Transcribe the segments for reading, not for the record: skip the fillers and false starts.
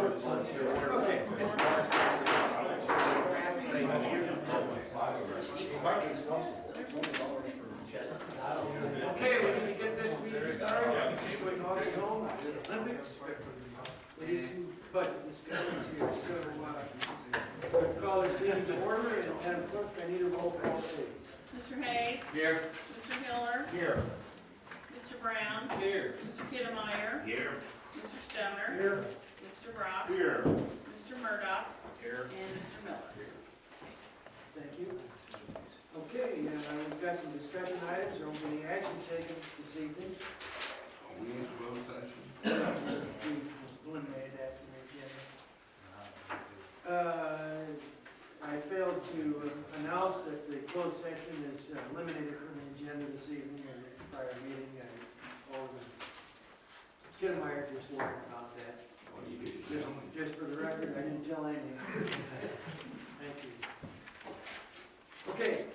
Okay. Okay, we need to get this meeting started. We're going home. Olympics. Please, budget discussions here. So, we'll call this meeting to order, and Madam Clerk, I need a roll call, please. Mr. Hayes. Here. Mr. Hiller. Here. Mr. Brown. Here. Mr. Kiddemeyer. Here. Mr. Stoner. Here. Mr. Brock. Here. Mr. Murdoch. Here. And Mr. Miller. Thank you. Okay, we've got some discussion items. There won't be any action taken this evening. Are we in closed session? We eliminated that from the agenda. I failed to announce that the closed session is eliminated from the agenda this evening in the prior meeting. Kiddemeyer just warned about that. What do you do? Just for the record, I didn't tell anything. Thank you. Okay,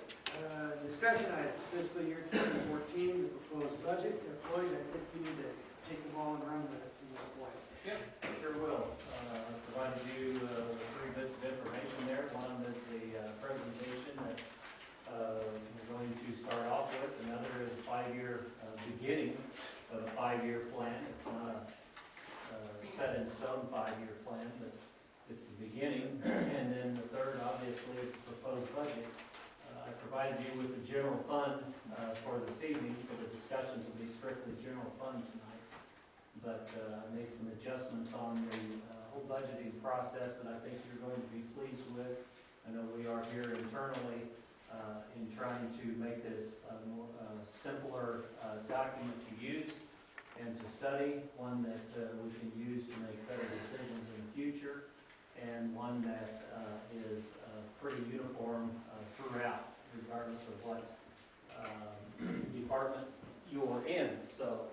discussion items, fiscal year 2014, the proposed budget. Floyd, I think you need to take the ball and run with it from that point. Yep, sure will. I provided you three bits of information there. One is the presentation that we're going to start off with. Another is a 5-year beginning of a 5-year plan. It's not a set in stone 5-year plan, but it's the beginning. And then the third, obviously, is the proposed budget. I provided you with the general fund for this evening, so the discussions will be strictly general fund tonight. But I made some adjustments on the whole budgeting process that I think you're going to be pleased with. I know we are here internally in trying to make this a more simpler document to use and to study, one that we can use to make better decisions in the future, and one that is pretty uniform throughout, regardless of what department you're in. So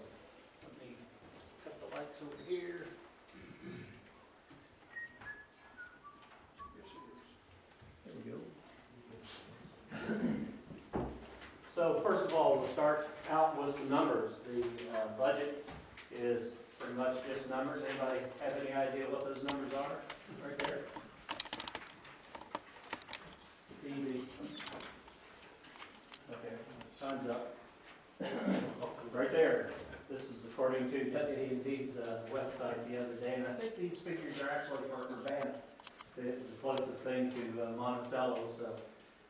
let me cut the lights over here. There we go. So first of all, we'll start out with some numbers. The budget is pretty much just numbers. Anybody have any idea what those numbers are? Right there. It's easy. Okay, time's up. Right there. This is according to WA&D's website the other day, and I think these figures are actually for Urbana. It's the closest thing to Monticello, so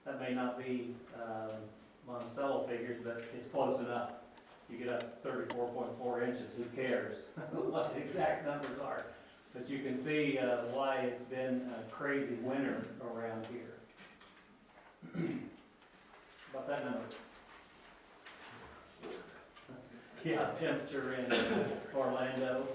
that may not be Monticello figures, but it's close enough. You get up 34.4 inches, who cares what the exact numbers are? But you can see why it's been a crazy winter around here. About that number. Yeah, temperature in Orlando.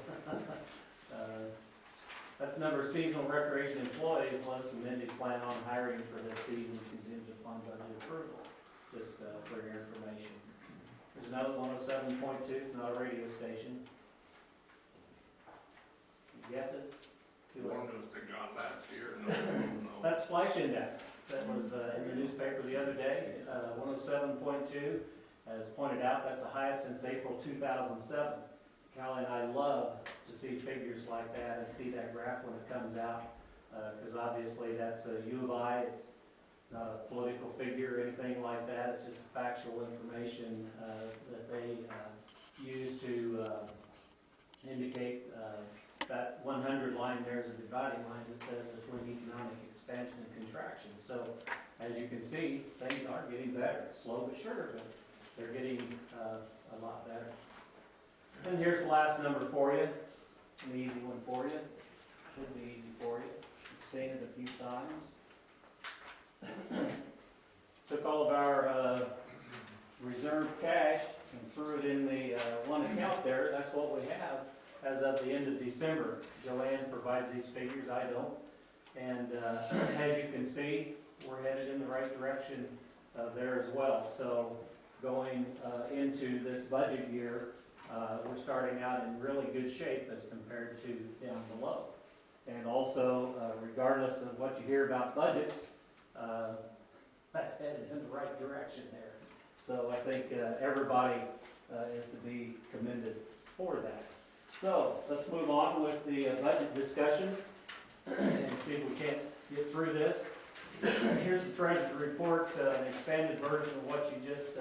That's the number of seasonal recreation employees. Lois amended plan on hiring for this season contingent upon budget approval. Just for your information. There's another 107.2. It's not a radio station. Guesses? One was that got last year. No. That's Flash Index. That was in the newspaper the other day. 107.2. As pointed out, that's the highest since April 2007. Callie and I love to see figures like that and see that graph when it comes out, because obviously that's a U of I. It's not a political figure or anything like that. It's just factual information that they use to indicate that 100 line there is a dividing line that says between economic expansion and contraction. So as you can see, things are getting better. Slow but sure, but they're getting a lot better. And here's the last number for you. An easy one for you. Should be easy for you. You've seen it a few times. Took all of our reserved cash and threw it in the one account there. That's what we have as of the end of December. Joanne provides these figures, I don't. And as you can see, we're headed in the right direction there as well. So going into this budget year, we're starting out in really good shape as compared to down below. And also, regardless of what you hear about budgets, that's headed in the right direction there. So I think everybody is to be commended for that. So, let's move on with the budget discussions and see if we can't get through this. Here's the treasurer's report, an expanded version of what you just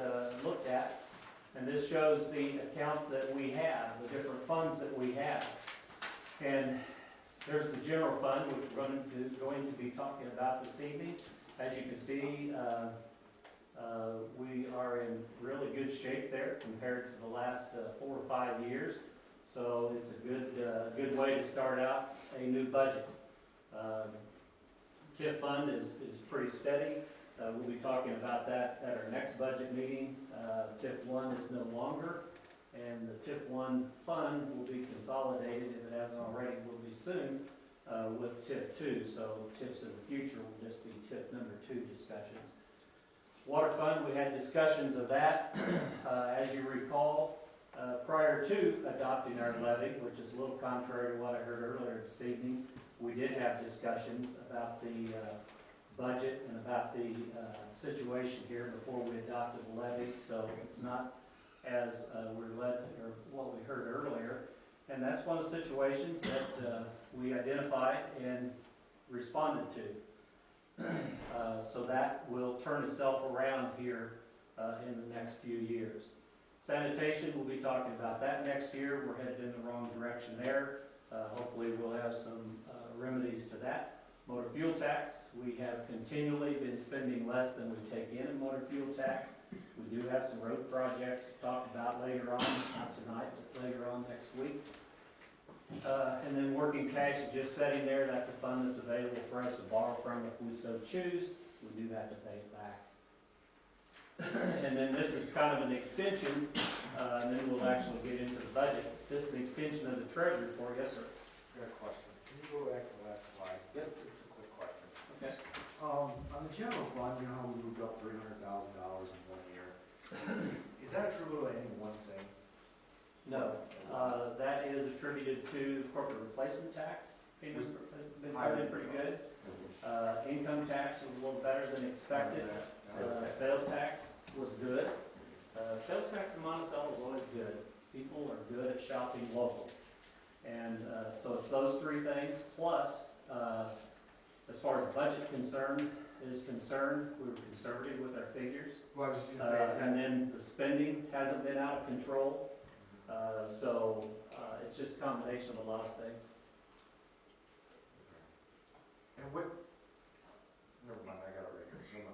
looked at. And this shows the accounts that we have, the different funds that we have. And there's the general fund, which we're going to be talking about this evening. As you can see, we are in really good shape there compared to the last 4 or 5 years. So it's a good way to start out a new budget. TIF fund is pretty steady. We'll be talking about that at our next budget meeting. TIF 1 is no longer, and the TIF 1 fund will be consolidated, if it hasn't already, will be soon, with TIF 2. So TIFs in the future will just be TIF number 2 discussions. Water fund, we had discussions of that. As you recall, prior to adopting our levy, which is a little contrary to what I heard earlier this evening, we did have discussions about the budget and about the situation here before we adopted the levy. So it's not as we're led, or what we heard earlier. And that's one of the situations that we identified and responded to. So that will turn itself around here in the next few years. Sanitation, we'll be talking about that next year. We're headed in the wrong direction there. Hopefully we'll have some remedies to that. Motor fuel tax, we have continually been spending less than we take in motor fuel tax. We do have some road projects to talk about later on, not tonight, but later on next week. And then working cash is just sitting there. That's a fund that's available for us to borrow from if we so choose. We do have to pay it back. And then this is kind of an extension, and then we'll actually get into the budget. This is an extension of the treasury report. Yes, sir. I got a question. Can you go back to the last slide? Yep. It's a quick question. Okay. On the general fund, you know how we moved up $300,000 in 1 year? Is that attributable to any one thing? No, that is attributed to corporate replacement tax. Payments has been coming in pretty good. Income tax was a little better than expected. Sales tax was good. Sales tax in Monticello is always good. People are good at shopping local. And so it's those 3 things, plus as far as budget is concerned, we were conservative with our figures. Well, I was just going to say, And then the spending hasn't been out of control. So it's just a combination of a lot of things. and what, never mind, I got it right here.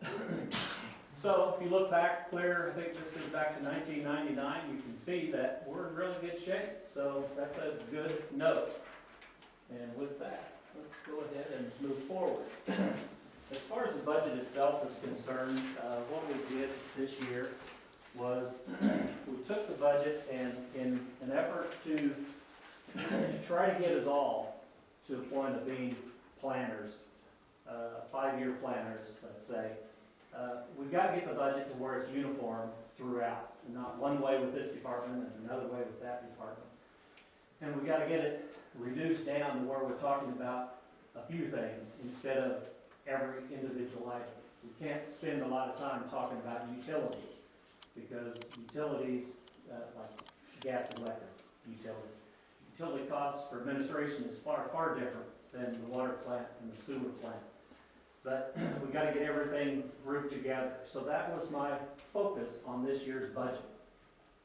Never mind. So if you look back clear, I think this goes back to 1999, you can see that we're in really good shape. So that's a good note. And with that, let's go ahead and move forward. As far as the budget itself is concerned, what we did this year was we took the budget and in an effort to try to get us all to a point of being planners, 5-year planners, let's say, we've got to get the budget to where it's uniform throughout, and not one way with this department and another way with that department. And we've got to get it reduced down to where we're talking about a few things instead of every individual item. We can't spend a lot of time talking about utilities, because utilities, like gas and electric utilities, utility costs for administration is far, far different than the water plant and the sewer plant. But we got to get everything grouped together. So that was my focus on this year's budget.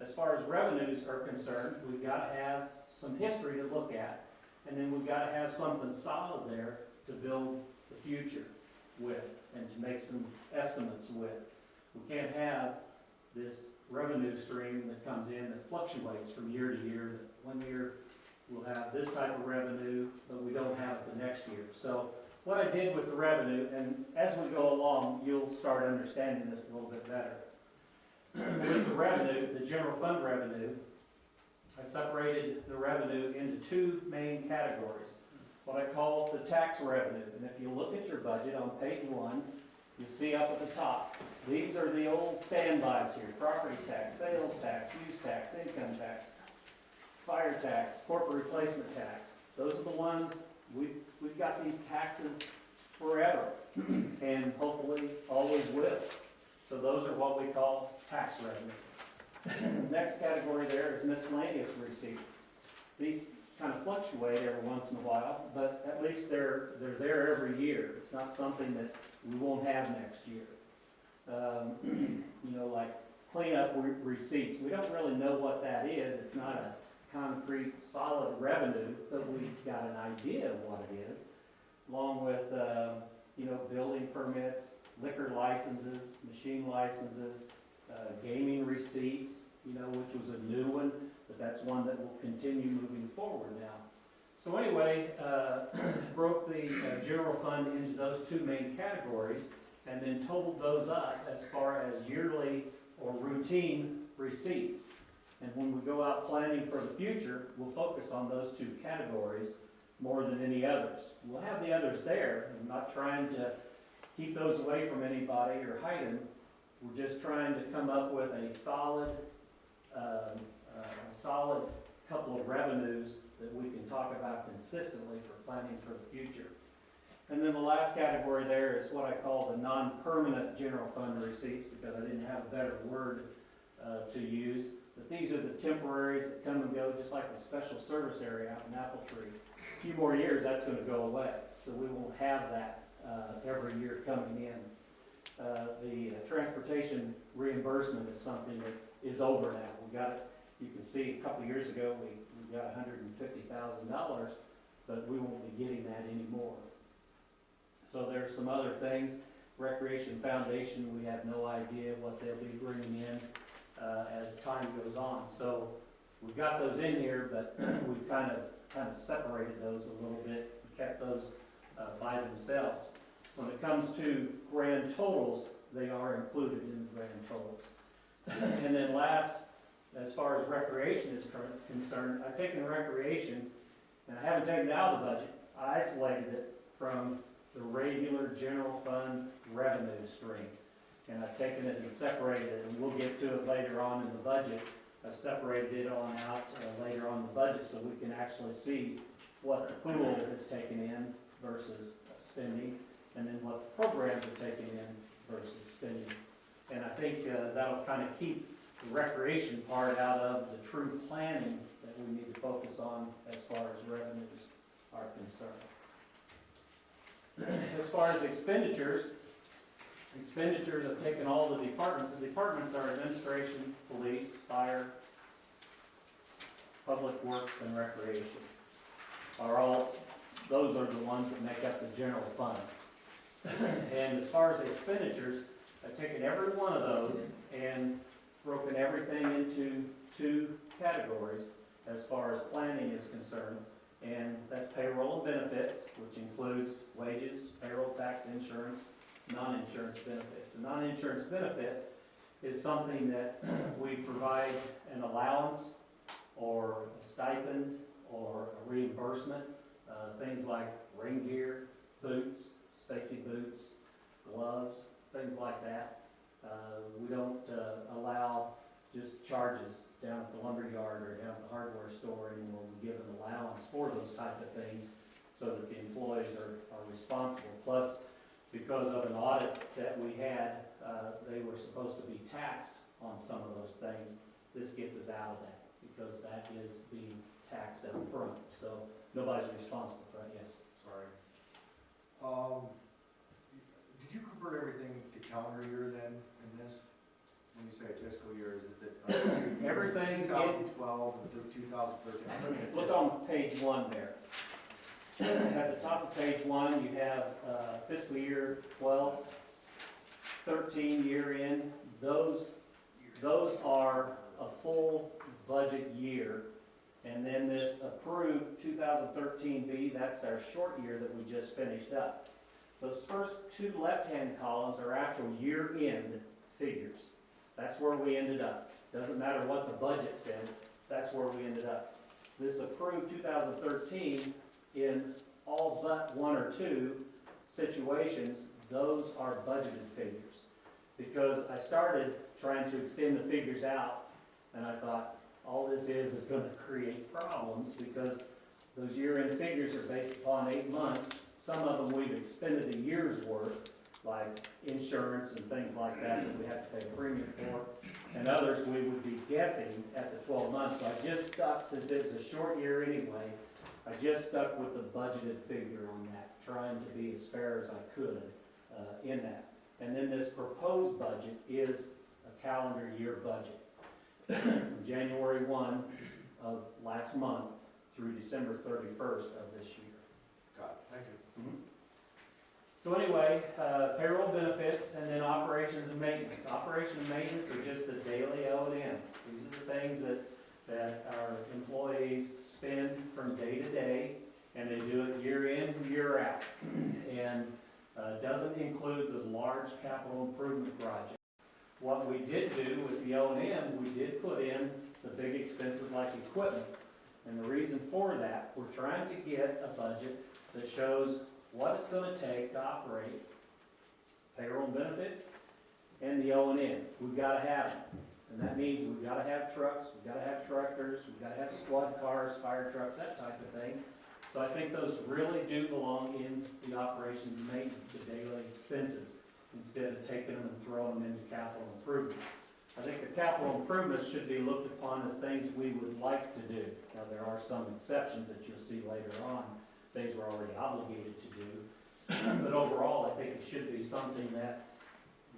As far as revenues are concerned, we've got to have some history to look at, and then we've got to have something solid there to build the future with and to make some estimates with. We can't have this revenue stream that comes in that fluctuates from year to year. That one year we'll have this type of revenue, but we don't have it the next year. So what I did with the revenue, and as we go along, you'll start understanding this a little bit better. With the revenue, the general fund revenue, I separated the revenue into 2 main categories. What I call the tax revenue. And if you look at your budget on page 1, you'll see up at the top, these are the old standbys here: property tax, sales tax, use tax, income tax, fire tax, corporate replacement tax. Those are the ones, we've got these taxes forever, and hopefully always will. So those are what we call tax revenue. Next category there is miscellaneous receipts. these kind of fluctuate every once in a while, but at least they're there every year. It's not something that we won't have next year. You know, like cleanup receipts, we don't really know what that is. It's not a concrete, solid revenue, but we've got an idea of what it is, along with, you know, building permits, liquor licenses, machine licenses, gaming receipts, you know, which was a new one, but that's one that will continue moving forward now. So anyway, broke the general fund into those two main categories, and then totaled those up as far as yearly or routine receipts. And when we go out planning for the future, we'll focus on those two categories more than any others. We'll have the others there. I'm not trying to keep those away from anybody or hide them. We're just trying to come up with a solid couple of revenues that we can talk about consistently for planning for the future. And then the last category there is what I call the non-permanent general fund receipts, because I didn't have a better word to use. But these are the temporaries that come and go, just like the special service area out in Apple Tree. A few more years, that's going to go away. So we won't have that every year coming in. The transportation reimbursement is something that is over now. We got it, you can see a couple of years ago, we got $150,000, but we won't be getting that anymore. So there's some other things. Recreation Foundation, we have no idea what they'll be bringing in as time goes on. So we've got those in here, but we've kind of separated those a little bit, kept those by themselves. When it comes to grand totals, they are included in the grand totals. And then last, as far as recreation is concerned, I've taken recreation, and I haven't taken it out of the budget. I isolated it from the regular general fund revenue stream. And I've taken it and separated it, and we'll get to it later on in the budget. I've separated it on out later on in the budget so we can actually see what the pool is taking in versus spending, and then what the programs are taking in versus spending. And I think that'll kind of keep the recreation part out of the true planning that we need to focus on as far as revenues are concerned. As far as expenditures have taken all the departments. The departments are administration, police, fire, public works, and recreation. Those are the ones that make up the general fund. And as far as expenditures, I've taken every one of those and broken everything into two categories as far as planning is concerned. And that's payroll and benefits, which includes wages, payroll, tax, insurance, non-insurance benefits. A non-insurance benefit is something that we provide an allowance or a stipend or a reimbursement, things like rain gear, boots, safety boots, gloves, things like that. We don't allow just charges down at the lumber yard or down at the hardware store anymore. We give an allowance for those type of things so that the employees are responsible. Plus, because of an audit that we had, they were supposed to be taxed on some of those things. This gets us out of that because that is being taxed up front. So nobody's responsible for it. Yes. Sorry. Did you convert everything to calendar year then in this? When you say fiscal year, is it that Everything 2012 and 2013? Look on page 1 there. At the top of page 1, you have fiscal year 12, 13 year end. Those are a full budget year. And then this approved 2013B, that's our short year that we just finished up. Those first two left-hand columns are actual year-end figures. That's where we ended up. Doesn't matter what the budget said, that's where we ended up. This approved 2013 in all but one or two situations, those are budgeted figures. Because I started trying to extend the figures out, and I thought, all this is going to create problems because those year-end figures are based upon 8 months. Some of them we've expended a year's worth, like insurance and things like that we have to pay a premium for. and others we would be guessing at the 12 months. So I just stuck, since it was a short year anyway, I just stuck with the budgeted figure on that, trying to be as fair as I could in that. And then this proposed budget is a calendar year budget from January 1 of last month through December 31st of this year. Got it, thank you. So anyway, payroll, benefits, and then operations and maintenance. Operations and maintenance are just the daily O&M. These are the things that our employees spend from day to day, and they do it year in, year out. And doesn't include the large capital improvement project. What we did do with the O&M, we did put in the big expenses like equipment. And the reason for that, we're trying to get a budget that shows what it's going to take to operate payroll and benefits and the O&M. We've got to have them. And that means we've got to have trucks, we've got to have tractors, we've got to have squad cars, fire trucks, that type of thing. So I think those really do belong in the operations and maintenance, the daily expenses, instead of taking them and throwing them into capital improvement. I think the capital improvements should be looked upon as things we would like to do. Now, there are some exceptions that you'll see later on, things we're already obligated to do. But overall, I think it should be something that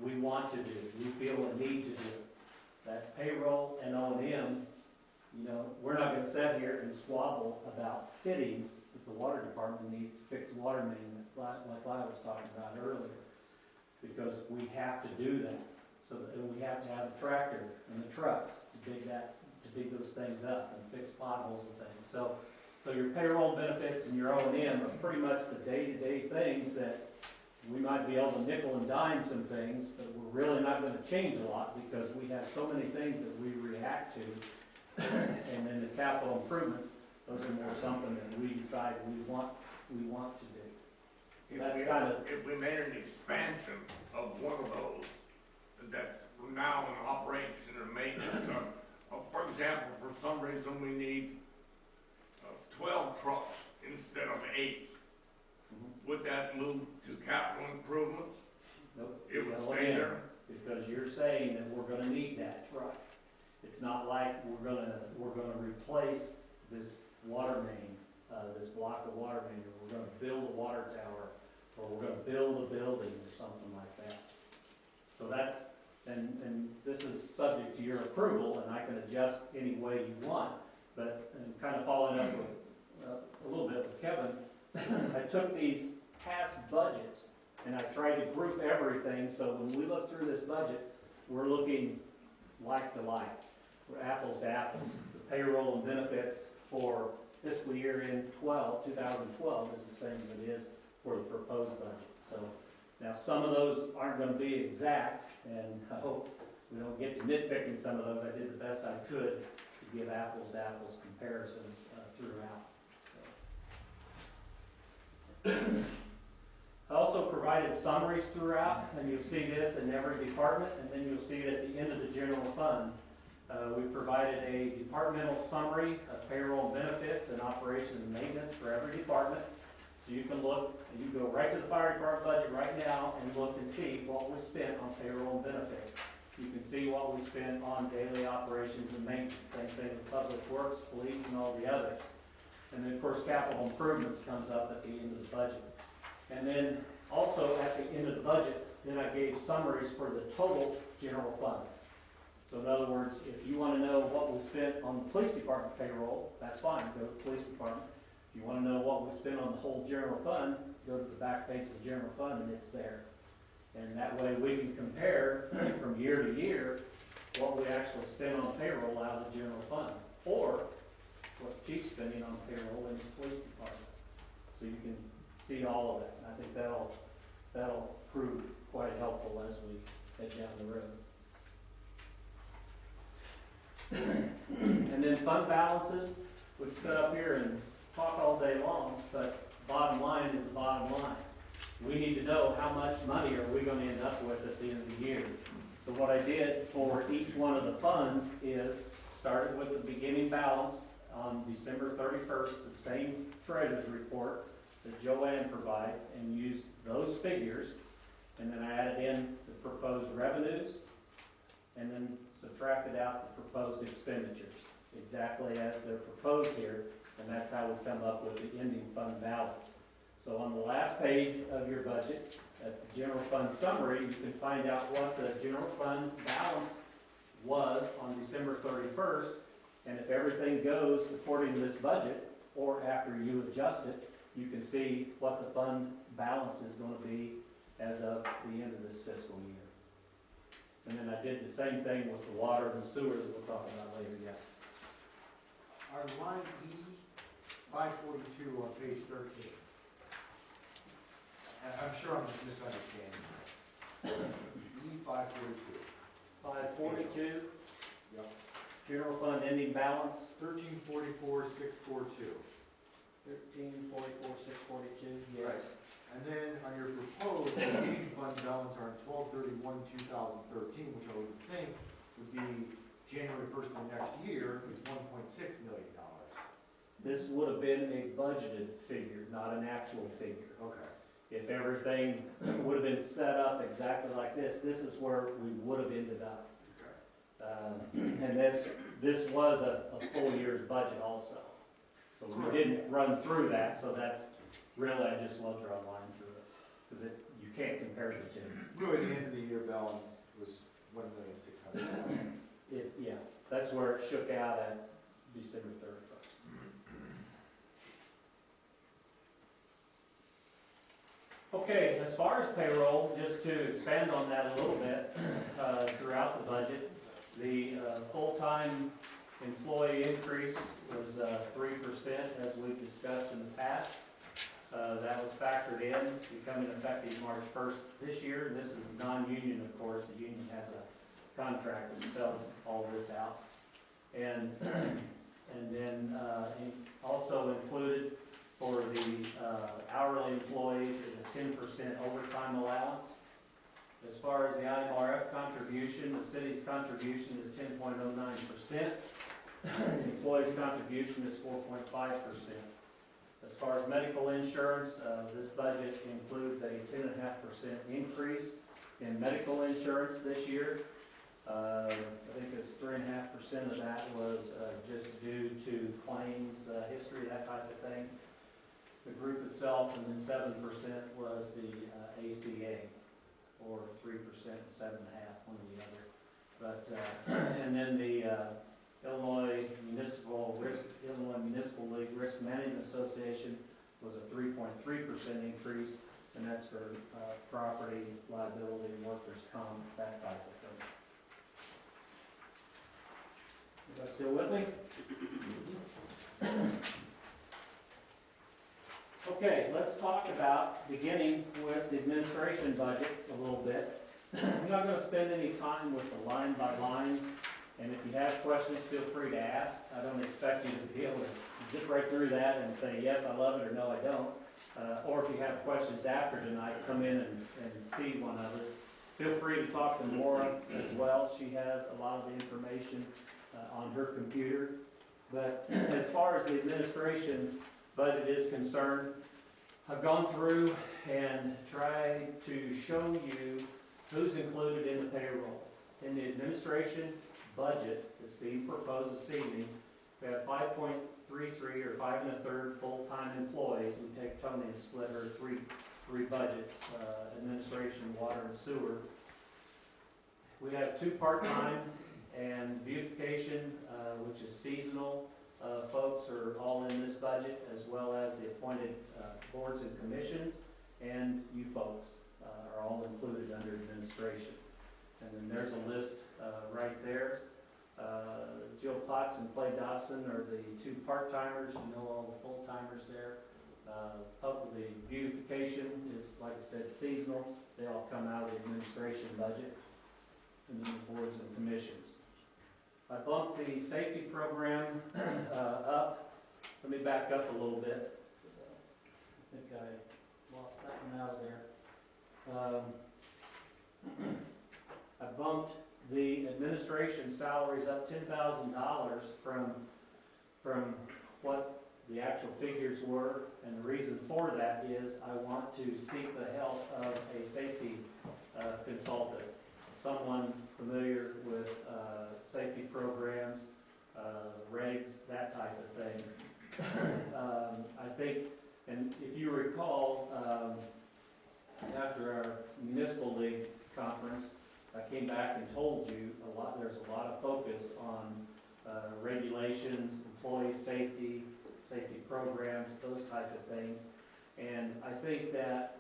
we want to do, we feel a need to do. That payroll and O&M, you know, we're not going to sit here and squabble about fittings that the water department needs to fix water main, like I was talking about earlier, because we have to do that. So that we have to have a tractor and the trucks to dig those things up and fix potholes and things. So your payroll benefits and your O&M are pretty much the day-to-day things that we might be able to nickel and dime some things, but we're really not going to change a lot because we have so many things that we react to. And then the capital improvements, those are more something that we decide we want to do. So that's kind of, If we made an expansion of one of those, that's now in operation or maintenance, for example, for some reason we need 12 trucks instead of 8. Would that move to capital improvements? nope, It would O&M, stay there? because you're saying that we're going to need that truck. It's not like we're going to replace this water main, this block of water main, or we're going to build a water tower, or we're going to build a building or something like that. So that's, and this is subject to your approval, and I can adjust any way you want, but kind of following up with a little bit with Kevin, I took these past budgets and I tried to group everything, so when we look through this budget, we're looking like to like. We're apples to apples. The payroll and benefits for fiscal year in 2012 is the same as it is for the proposed budget. So now some of those aren't going to be exact, and I hope we don't get to nitpicking some of those. I did the best I could to give apples to apples comparisons throughout. I also provided summaries throughout, and you'll see this in every department, and then you'll see it at the end of the general fund. We provided a departmental summary of payroll and benefits and operations and maintenance for every department. So you can look, and you can go right to the fire department budget right now and look and see what was spent on payroll and benefits. You can see what we spent on daily operations and maintenance. Same thing with public works, police, and all the others. And then, of course, capital improvements comes up at the end of the budget. And then also at the end of the budget, then I gave summaries for the total general fund. So in other words, if you want to know what we spent on the police department payroll, that's fine, go to the police department. If you want to know what we spent on the whole general fund, go to the back page of the general fund and it's there. And that way we can compare from year to year what we actually spend on payroll out of the general fund, or what the chief's spending on payroll in his police department. So you can see all of that. And I think that'll prove quite helpful as we head down the road. And then fund balances, we can sit up here and talk all day long, but bottom line is the bottom line. We need to know how much money are we going to end up with at the end of the year. So what I did for each one of the funds is started with the beginning balance on December 31st, the same treasurer's report that Joanne provides, and used those figures, and then I added in the proposed revenues and then subtracted out the proposed expenditures, exactly as they're proposed here, and that's how we come up with the ending fund balance. So on the last page of your budget, at the general fund summary, you can find out what the general fund balance was on December 31st, and if everything goes according to this budget, or after you adjust it, you can see what the fund balance is going to be as of the end of this fiscal year. And then I did the same thing with the water and sewers that we'll talk about later, yes. Our line E, 542 on page 13. And I'm sure I'm just misunderstanding this. E, 542. 542, Yep. general fund ending balance, 1344, 642. 1344,642, Right. yes. And then on your proposed ending fund balance on 12/31/2013, which I would think would be January 1st of next year, is $1.6 million. This would have been a budgeted figure, not an actual figure. Okay. If everything would have been set up exactly like this is where we would have ended up. And this was a full year's budget also. So we didn't run through that, so that's really, I just want to draw a line through it, because you can't compare the two. Really, the end of the year balance was $1,600,000. Yeah, that's where it shook out at December 31st. Okay, as far as payroll, just to expand on that a little bit, throughout the budget, the full-time employee increase was 3%, as we've discussed in the past. That was factored in, becoming effective March 1st this year. This is non-union, of course. The union has a contract that spells all this out. And then also included for the hourly employees is a 10% overtime allowance. As far as the IMRF contribution, the city's contribution is 10.09%. The employee's contribution is 4.5%. As far as medical insurance, this budget includes a 10.5% increase in medical insurance this year. I think it's 3.5% of that was just due to claims, history, that type of thing. The group itself, and then 7% was the ACA, or 3% and 7.5%, one or the other. But and then the Illinois Municipal League Risk Management Association was a 3.3% increase, and that's for property, liability, workers' comp, that type of thing. You guys still with me? Okay, let's talk about beginning with the administration budget a little bit. I'm not going to spend any time with the line by line, and if you have questions, feel free to ask. I don't expect you to be able to zip right through that and say, yes, I love it, or no, I don't. Or if you have questions after tonight, come in and see one of us. Feel free to talk to Maura as well. She has a lot of the information on her computer. But as far as the administration budget is concerned, I've gone through and tried to show you who's included in the payroll. In the administration budget that's being proposed this evening, we have 5.33 or 5 1/3 full-time employees. We take Tony and split her three budgets, administration, water, and sewer. We have 2 part-time, and beautification, which is seasonal, folks are all in this budget, as well as the appointed boards and commissions, and you folks are all included under administration. And then there's a list right there. Jill Potts and Clay Dobson are the 2 part-timers. You know all the full-timers there. The beautification is, like I said, seasonal. They all come out of the administration budget, and then the boards and commissions. I bumped the safety program up. Let me back up a little bit, because I think I lost that one out of there. I bumped the administration salaries up $10,000 from what the actual figures were, and the reason for that is I want to seek the help of a safety consultant. someone familiar with safety programs, regs, that type of thing. I think, and if you recall, after our municipal league conference, I came back and told you there's a lot of focus on regulations, employee safety, safety programs, those types of things. And I think that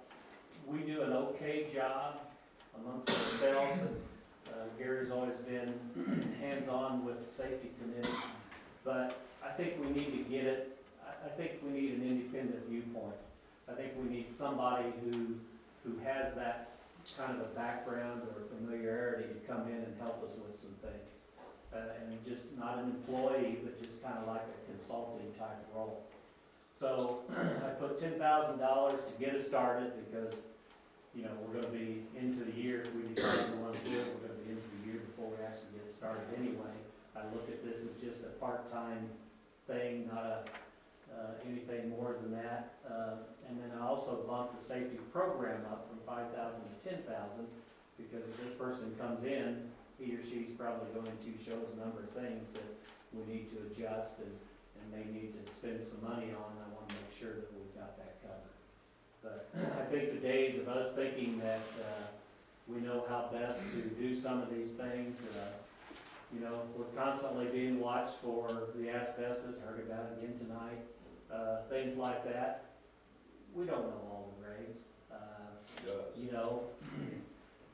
we do an okay job amongst ourselves, and Gary's always been hands-on with the safety committee, but I think we need to get it, I think we need an independent viewpoint. I think we need somebody who has that kind of a background or familiarity to come in and help us with some things. And just not an employee, but just kind of like a consulting type role. So I put $10,000 to get us started because, you know, we're gonna be into the year, if we decide we wanna do it, we're gonna be into the year before we actually get started anyway. I look at this as just a part-time thing, not anything more than that. And then I also bumped the safety program up from 5,000 to 10,000 because if this person comes in, he or she's probably going to show us a number of things that we need to adjust and may need to spend some money on. I want to make sure that we've got that covered. But I think the days of us thinking that we know how best to do some of these things, you know, we're constantly being watched for the asbestos. I heard about it again tonight. Things like that. We don't know all the regs. You know,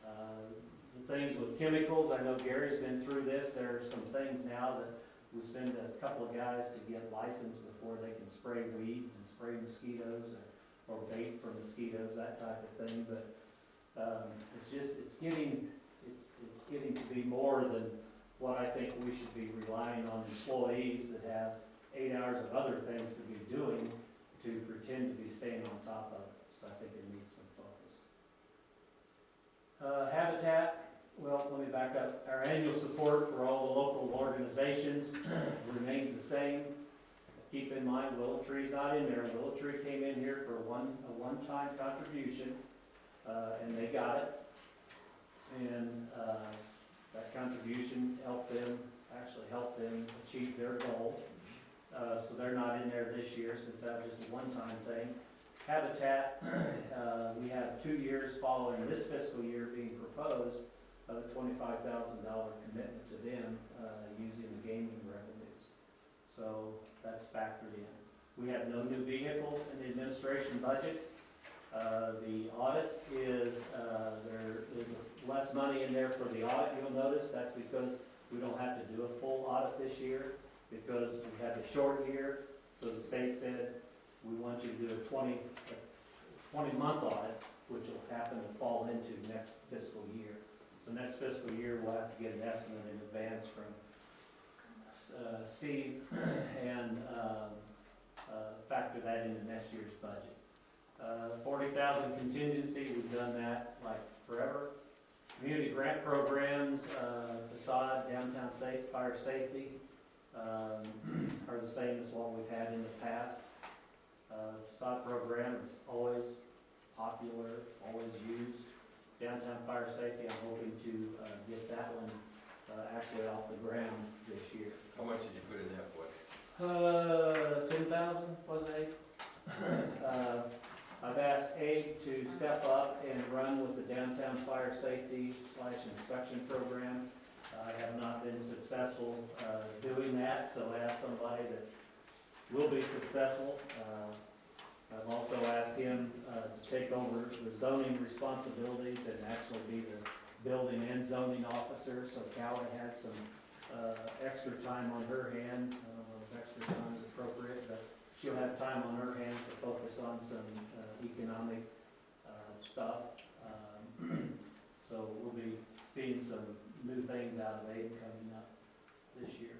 the things with chemicals, I know Gary's been through this. There are some things now that we send a couple of guys to get licensed before they can spray weeds and spray mosquitoes or bait for mosquitoes, that type of thing. But it's getting to be more than what I think we should be relying on employees that have 8 hours of other things to be doing to pretend to be staying on top of it. So I think it needs some focus. Habitat, well, let me back up. Our annual support for all the local organizations remains the same. Keep in mind, Willow Tree's not in there. Willow Tree came in here for a one-time contribution, and they got it. And that contribution helped them achieve their goal. So they're not in there this year since that was just a one-time thing. Habitat, we have 2 years following this fiscal year being proposed of a $25,000 commitment to them using the gaming revenues. So that's factored in. We have no new vehicles in the administration budget. The audit is, there is less money in there for the audit, you'll notice. That's because we don't have to do a full audit this year because we had a short year. So the state said, we want you to do a 20-month audit, which will happen to fall into next fiscal year. So next fiscal year, we'll have to get an estimate in advance from Steve and factor that into next year's budget. 40,000 contingency, we've done that like forever. Community grant programs, facade, downtown fire safety are the same as what we've had in the past. Facade program is always popular, always used. Downtown fire safety, I'm hoping to get that one actually off the ground this year. How much did you put in that for? 10,000, wasn't it? I've asked Abe to step up and run with the downtown fire safety / inspection program. I have not been successful doing that, so I asked somebody that will be successful. I've also asked him to take over the zoning responsibilities and actually be the building and zoning officer, so Callie has some extra time on her hands. I don't know if extra time is appropriate, but she'll have time on her hands to focus on some economic stuff. So we'll be seeing some new things out of Abe coming up this year.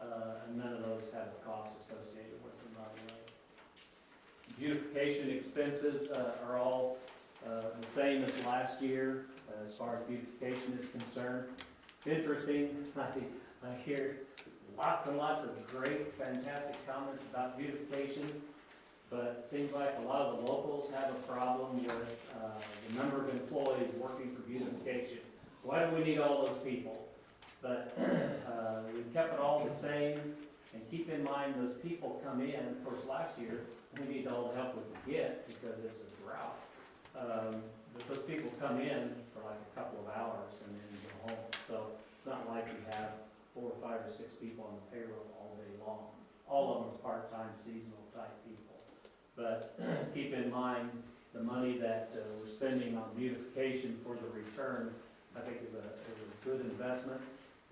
And none of those have a cost associated with them, by the way. Beautification expenses are all the same as last year as far as beautification is concerned. It's interesting, I hear lots and lots of great, fantastic comments about beautification, but it seems like a lot of the locals have a problem with the number of employees working for beautification. why do we need all those people? But we've kept it all the same, and keep in mind, those people come in, of course, last year, we need all the help we could get because it's a drought. But those people come in for like a couple of hours and then go home. So it's not like we have 4 or 5 or 6 people on the payroll all day long. All of them are part-time, seasonal type people. But keep in mind, the money that we're spending on beautification for the return, I think is a good investment.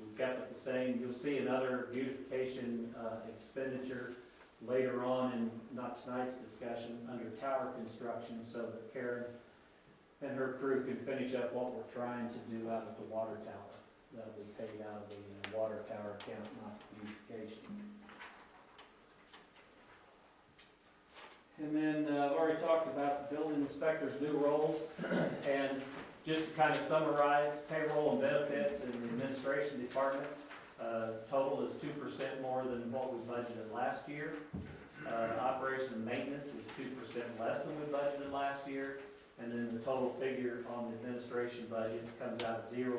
We've kept it the same. You'll see another beautification expenditure later on in, not tonight's discussion, under tower construction, so that Karen and her crew can finish up what we're trying to do out of the water tower. That'll be paid out of the water tower account, not beautification. And then I've already talked about the building inspector's new roles, and just to kind of summarize, payroll and benefits in the administration department, total is 2% more than what we budgeted last year. Operation and maintenance is 2% less than we budgeted last year, and then the total figure on the administration budget comes out at 0%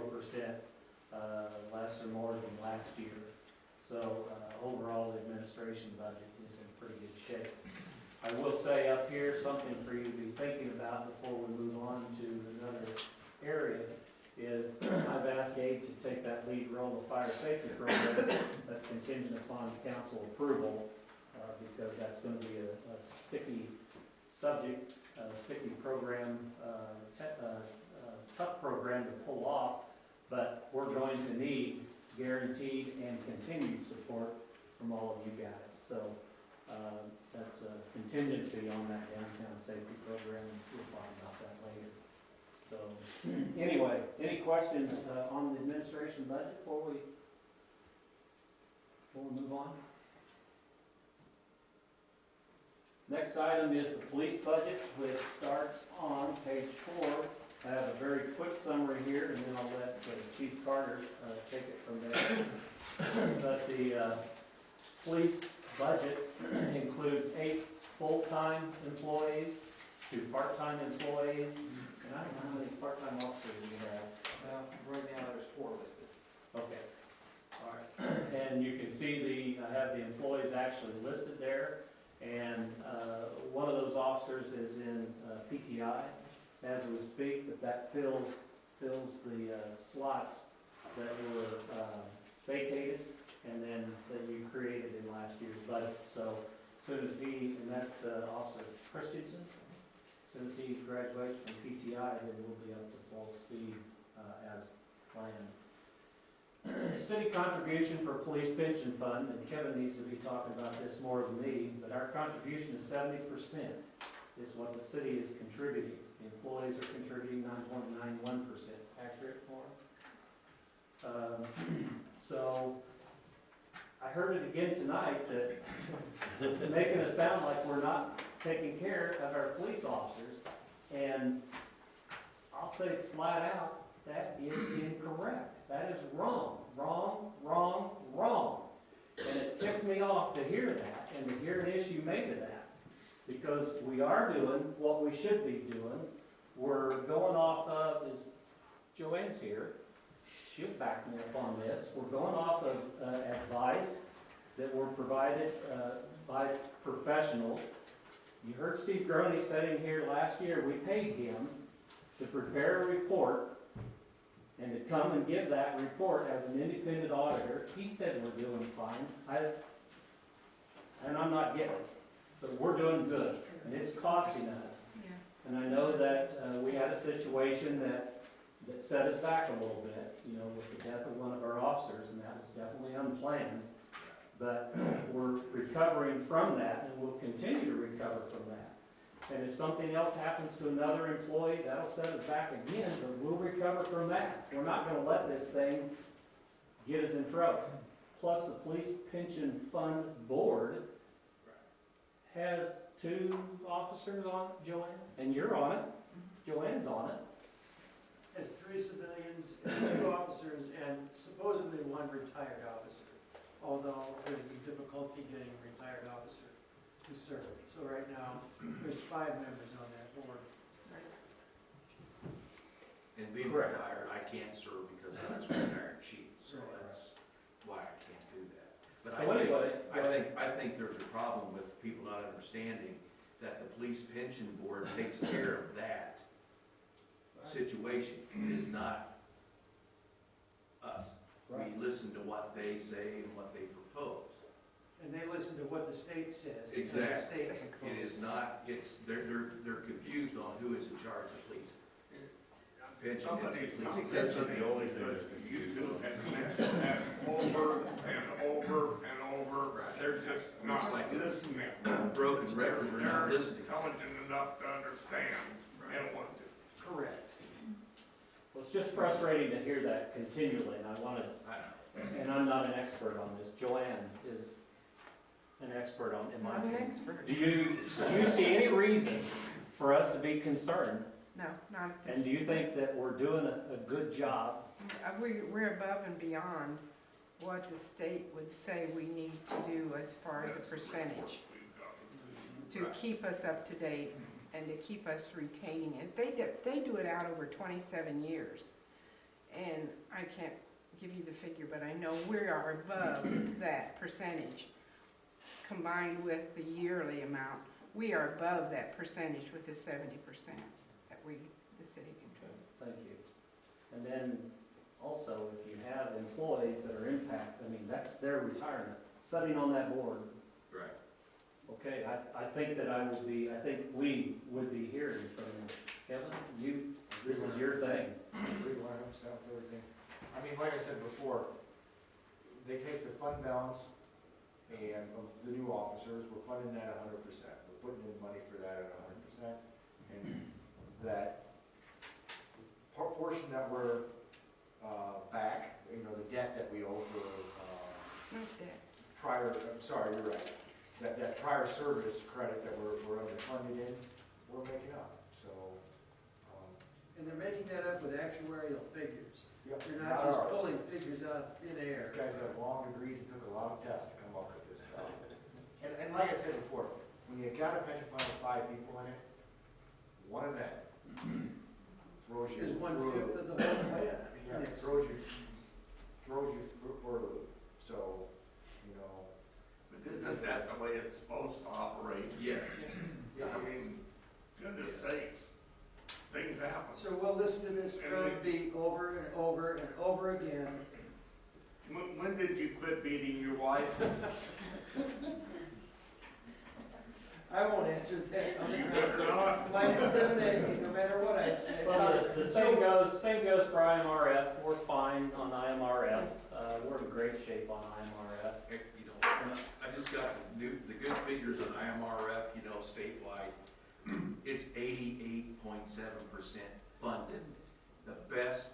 less or more than last year. So overall, the administration budget is in pretty good shape. I will say up here, something for you to be thinking about before we move on to another area, is I've asked Gabe to take that lead role in the fire safety program. That's contingent upon council approval, because that's going to be a sticky subject, a sticky program, tough program to pull off, but we're going to need guaranteed and continued support from all of you guys. So that's a contingency on that downtown safety program. We'll talk about that later. So anyway, any questions on the administration budget before we move on? Next item is the police budget, which starts on page 4. I have a very quick summary here, and then I'll let Chief Carter take it from there. But the police budget includes 8 full-time employees, 2 part-time employees, and I don't know how many part-time officers we have. Right now, there's 4 listed. Okay, all right. And you can see I have the employees actually listed there, and one of those officers is in PTI as we speak, but that fills the slots that were vacated and then that you created in last year's budget. So as soon as and that's Officer Christensen, as soon as he graduates from PTI, then we'll be up to full speed as planned. City contribution for police pension fund, and Kevin needs to be talking about this more than me, but our contribution is 70% is what the city is contributing. The employees are contributing 9.91%. Accurate for them? So I heard it again tonight that making it sound like we're not taking care of our police officers, and I'll say flat out, that is incorrect. That is wrong, wrong, wrong, wrong. And it ticks me off to hear that and to hear an issue made of that, because we are doing what we should be doing. We're going off of, as Joanne's here, she'll back me up on this, we're going off of advice that were provided by professionals. You heard Steve Groney sitting here last year. We paid him to prepare a report and to come and give that report as an independent auditor. He said we're doing fine, and I'm not getting it, but we're doing good, and it's costing us. And I know that we had a situation that set us back a little bit, with the death of one of our officers, and that was definitely unplanned. But we're recovering from that, and we'll continue to recover from that. And if something else happens to another employee, that'll set us back again, but we'll recover from that. We're not going to let this thing get us in trouble. Plus, the Police Pension Fund Board has 2 officers on it, Joanne, and you're on it. Joanne's on it. Has 3 civilians, and 2 officers, and supposedly 1 retired officer. Although there's difficulty getting a retired officer to serve. So right now, there's 5 members on that board. And being Correct. retired, I can't serve because I was retired chief, so that's why I can't do that. But So anyway, I think there's a problem with people not understanding that the police pension board takes care of that situation. It is not us. Right. We listen to what they say and what they propose. And they listen to what the state says. because the Exactly. state It controls is not, they're confused on who is in charge of police. Pension Somebody's is not police. listening because you two have mentioned that over and over and over. They're just not It's like a listening. broken record, we're not They're listening. intelligent enough to understand and want to. Correct. well, it's just frustrating to hear that continually, and I wanted, I know. and I'm not an expert on this. Joanne is an expert on, in my Not an opinion. expert. Do you see any reason for us to be concerned? No, not at And this. do you think that we're doing a good job? We're above and beyond what the state would say we need to do as far as a percentage to keep us up to date and to keep us retaining it. They do it out over 27 years. And I can't give you the figure, but I know we are above that percentage. Combined with the yearly amount, we are above that percentage with the 70% that the city controls. Thank you. And then also, if you have employees that are impacted, I mean, that's their retirement, sitting on that board. Right. Okay, I think that I think we would be hearing from Kevin, this is your thing. We learn them stuff, everything. I mean, like I said before, they take the fund balance and of the new officers, we're funding that 100%. We're putting in money for that at 100%. And that portion that we're back, you know, the debt that we owe for Not that. prior, I'm sorry, you're right. That prior service credit that we're underfunded in, we're making up, so. And they're making that up with actuarial figures. Yep, They're not not just ours. pulling figures out in air. These guys have long degrees and took a lot of tests to come up with this stuff. And like I said before, when you got a pension plan with 5 people in it, one of them throws you Is through. 1/5 of the whole plan. Yeah, And it it's- throws you for a loop. So, you know, But isn't that the way it's supposed to operate? Yes. I mean, goodness sakes, things happen. So we'll listen to this drumbeat over and over and over again. When did you quit beating your wife? I won't answer that. You better not. My incriminating, no matter what I say. Well, the same goes for IMRF, we're fine on IMRF, we're in great shape on IMRF. Heck, you know, I just got the good figures on IMRF, you know, statewide. It's 88.7% funded. The best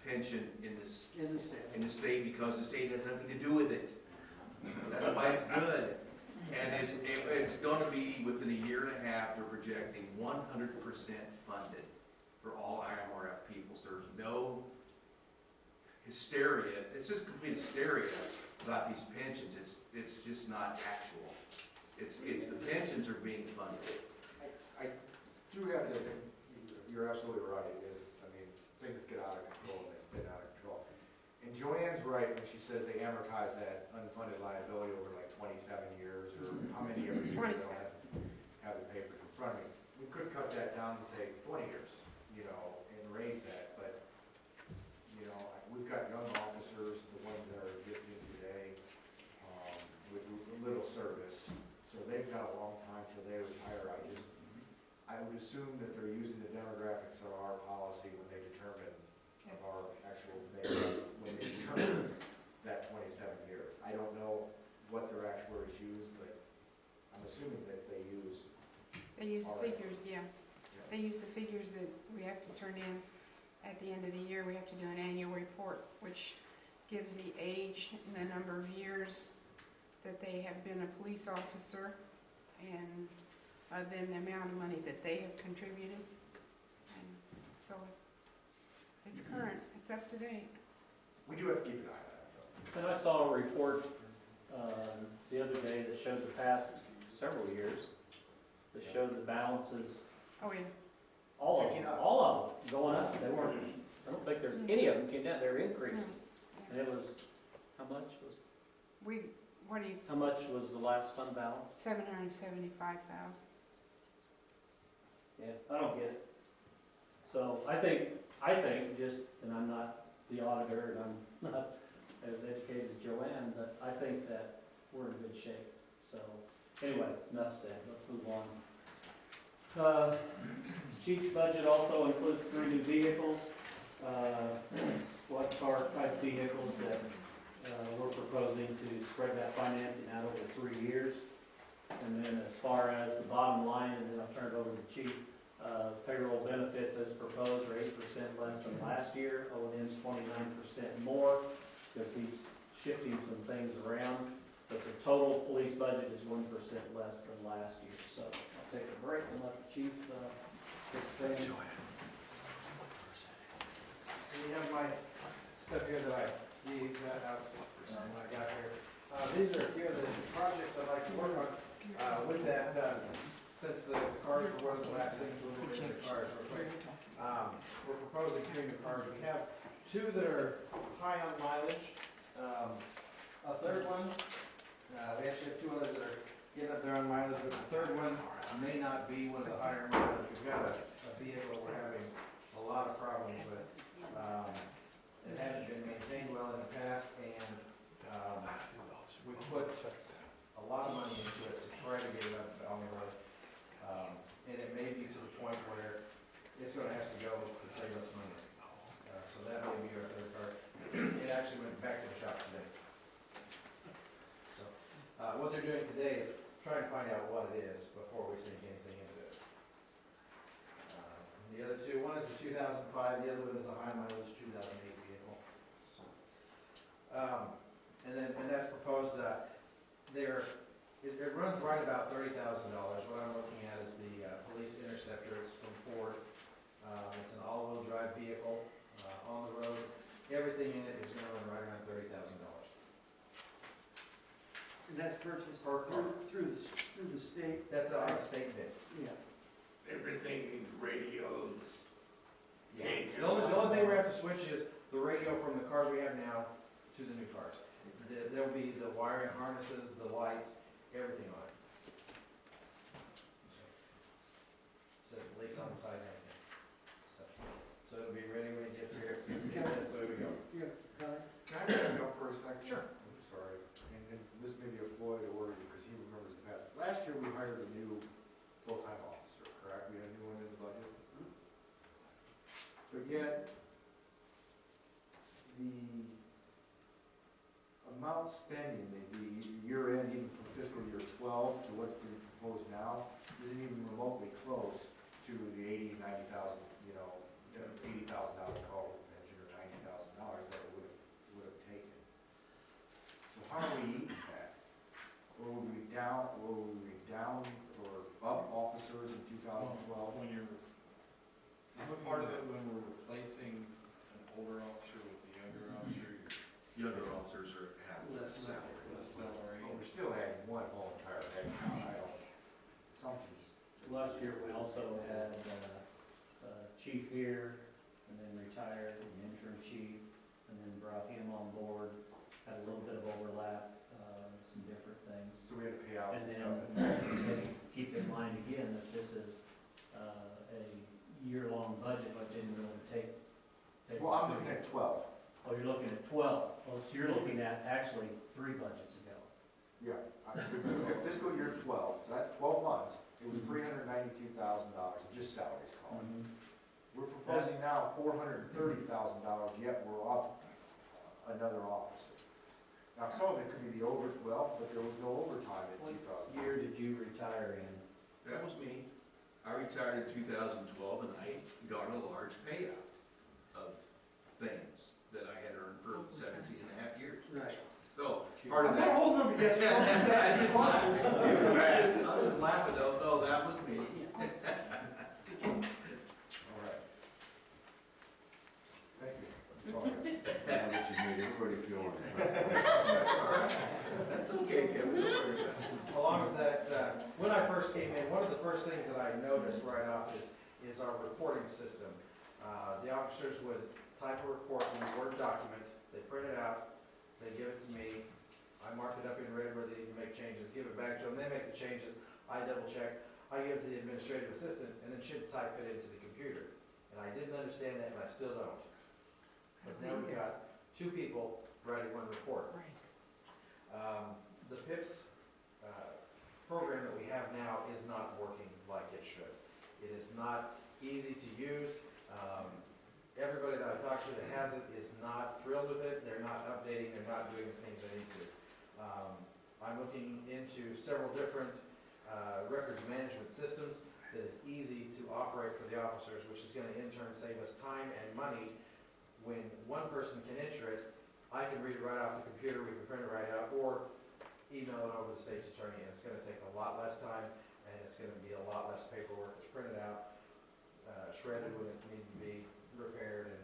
pension in this, In the state. in the state, because the state has nothing to do with it. That's why it's good. And it's gonna be, within a year and a half, they're projecting 100% funded for all IMRF people. So there's no hysteria, it's just complete hysteria about these pensions. It's just not actual. It's the pensions are being funded. I do have to, you're absolutely right, things get out of control and they spin out of control. And Joanne's right when she says they amortize that unfunded liability over like 27 years or how many every year, I don't have the papers in front of me. We could cut that down and say 20 years, you know, and raise that, but, you know, we've got young officers, the ones that are existing today, with little service, so they've got a long time till they retire. I would assume that they're using the demographics of our policy when they determine of our actual, when they determine that 27 years. I don't know what their actuaries use, but I'm assuming that they use. They use All right. figures, yeah. They use the figures that we have to turn in at the end of the year. We have to do an annual report, which gives the age and the number of years that they have been a police officer and then the amount of money that they have contributed. And so it's current, it's up to date. We do have to keep an eye on that, though. And I saw a report the other day that showed the past several years, that showed the balances Oh, yeah. All of Picking them, up. all of them going up. They weren't, I don't think there's any of them came down, they were increasing. And it was, how much was the last fund balance? 775,000. Yeah, I don't get it. So I think just, and I'm not the auditor, and I'm not as educated as Joanne, but I think that we're in good shape. So, anyway, enough said, let's move on. Chief's budget also includes 3 new vehicles, squad car type vehicles that we're proposing to spread that financing out over 3 years. And then as far as the bottom line, and then I'll turn it over to the chief, payroll benefits as proposed are 8% less than last year. O&M's 29% more because he's shifting some things around. But the total police budget is 1% less than last year. So I'll take a break and let the chief explain. You have my stuff here that I gave out when I got here. These are a few of the projects I'd like to work on with that, since the cars were one of the last things we were doing, the cars real quick. We're proposing 3 new cars. We have 2 that are high on mileage. A third one, we actually have 2 others that are getting up there on mileage, but the third one may not be one of the higher mileage. We've got a vehicle we're having a lot of problems with. It hasn't been maintained well in the past, and we put a lot of money into it to try to get it up on the road. And it may be to the point where it's going to have to go to save us money. So that may be our third car. It actually went back to the shop today. So what they're doing today is trying to find out what it is before we sink anything into it. The other 2, one is a 2005, the other one is a high mileage 2008 vehicle. So, and that's proposed. It runs right about $30,000. What I'm looking at is the police interceptor. It's from Ford. It's an all-wheel drive vehicle on the road. Everything in it is going to run right around $30,000. And that's purchased Per car. through the state. That's on a state bid. Yeah. Everything needs radios, cages. The only thing we have to switch is the radio from the cars we have now to the new cars. There'll be the wiring harnesses, the lights, everything on it. So police on the side and everything. So it'll be ready when it gets here. So here we go. Yeah, Connor? Can I back up for a second? Sure. I'm sorry, and this may be a Floyd or because he remembers the past. Last year, we hired a new full-time officer, correct? We had a new one in the budget. But yet, the amount spending, the year end, even from fiscal year 12 to what we propose now, isn't even remotely close to the $80,000, $90,000, $80,000 call pension or $90,000 that it would have taken. So how are we eating that? Will we down or up officers in 2012? When you're, is part of it when we're replacing an older officer with a younger officer, Younger officers have less salary. your salary? But we're still adding one whole entire head count. Something's. Last year, we also had chief here, and then retired, an interim chief, and then brought him on board, had a little bit of overlap, some different things. So we had to pay out And some then stuff. keep in mind again that this is a year-long budget, but didn't really take. Well, I'm looking at 12. Oh, you're looking at 12. Well, so you're looking at actually 3 budgets ago. Yeah, at fiscal year 12, so that's 12 months, it was $392,000, just salaries calling. We're proposing now $430,000, yet we're up another officer. Now, some of it could be the over 12, but there was no overtime in What 2000. year did you retire in? That was me. I retired in 2012 and I got a large payout of things that I had earned for 17 and a half years. Right. So, part of I'm not that. holding them against you. I was laughing though, oh, that was me. All right. Thank you. Sorry. That's okay, Kevin, don't worry about it. Along with that, when I first came in, one of the first things that I noticed right off is is our reporting system. The officers would type a report in a Word document, they print it out, they give it to me, I mark it up in red where they need to make changes, give it back to them, they make the changes, I double check, I give it to the administrative assistant, and then she'd type it into the computer. And I didn't understand that, and I still don't. Because now we've got two people writing one report. The PIPS program that we have now is not working like it should. It is not easy to use. Everybody that I talk to that has it is not thrilled with it. They're not updating, they're not doing the things they need to. I'm looking into several different records management systems that is easy to operate for the officers, which is going to in turn save us time and money. When one person can enter it, I can read it right off the computer, we can print it right out, or email it over to the state's attorney, and it's going to take a lot less time, and it's going to be a lot less paperwork. It's printed out, shredded when it's needed to be repaired,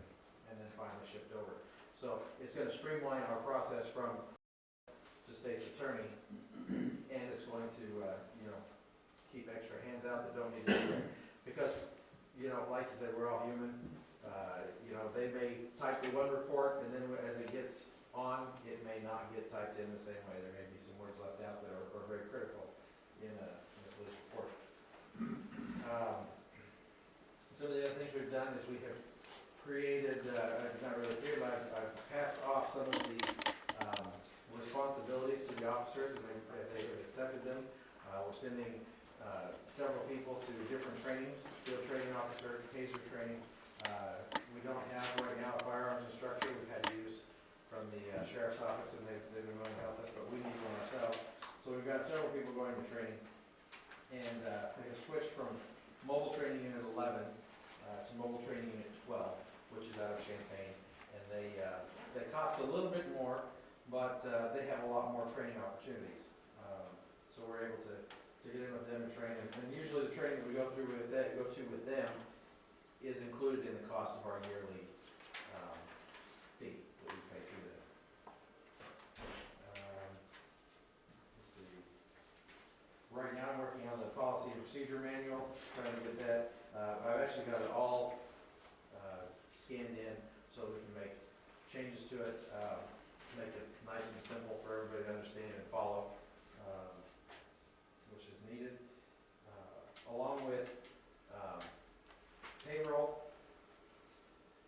and then finally shipped over. So it's going to streamline our process from the state's attorney, and it's going to, keep extra hands out that don't need to be there. Because, like you said, we're all human. They may type the one report, and then as it gets on, it may not get typed in the same way. There may be some words left out that are very critical in a police report. Some of the other things we've done is we have created, not really created, I've passed off some of the responsibilities to the officers, and they have accepted them. We're sending several people to different trainings, field training officer, taser training. We don't have right now a firearms instructor. We've had to use from the sheriff's office, and they've been willing to help us, but we need one ourselves. So we've got several people going to training, and we have switched from mobile training unit 11 to mobile training unit 12, which is out of Champaign, and they cost a little bit more, but they have a lot more training opportunities. So we're able to get in with them and train, and usually the training that we go to with them is included in the cost of our yearly fee that we pay to them. Let's see. Right now I'm working on the policy and procedure manual, trying to get that. I've actually got it all scanned in so we can make changes to it, make it nice and simple for everybody to understand and follow, which is needed. Along with payroll.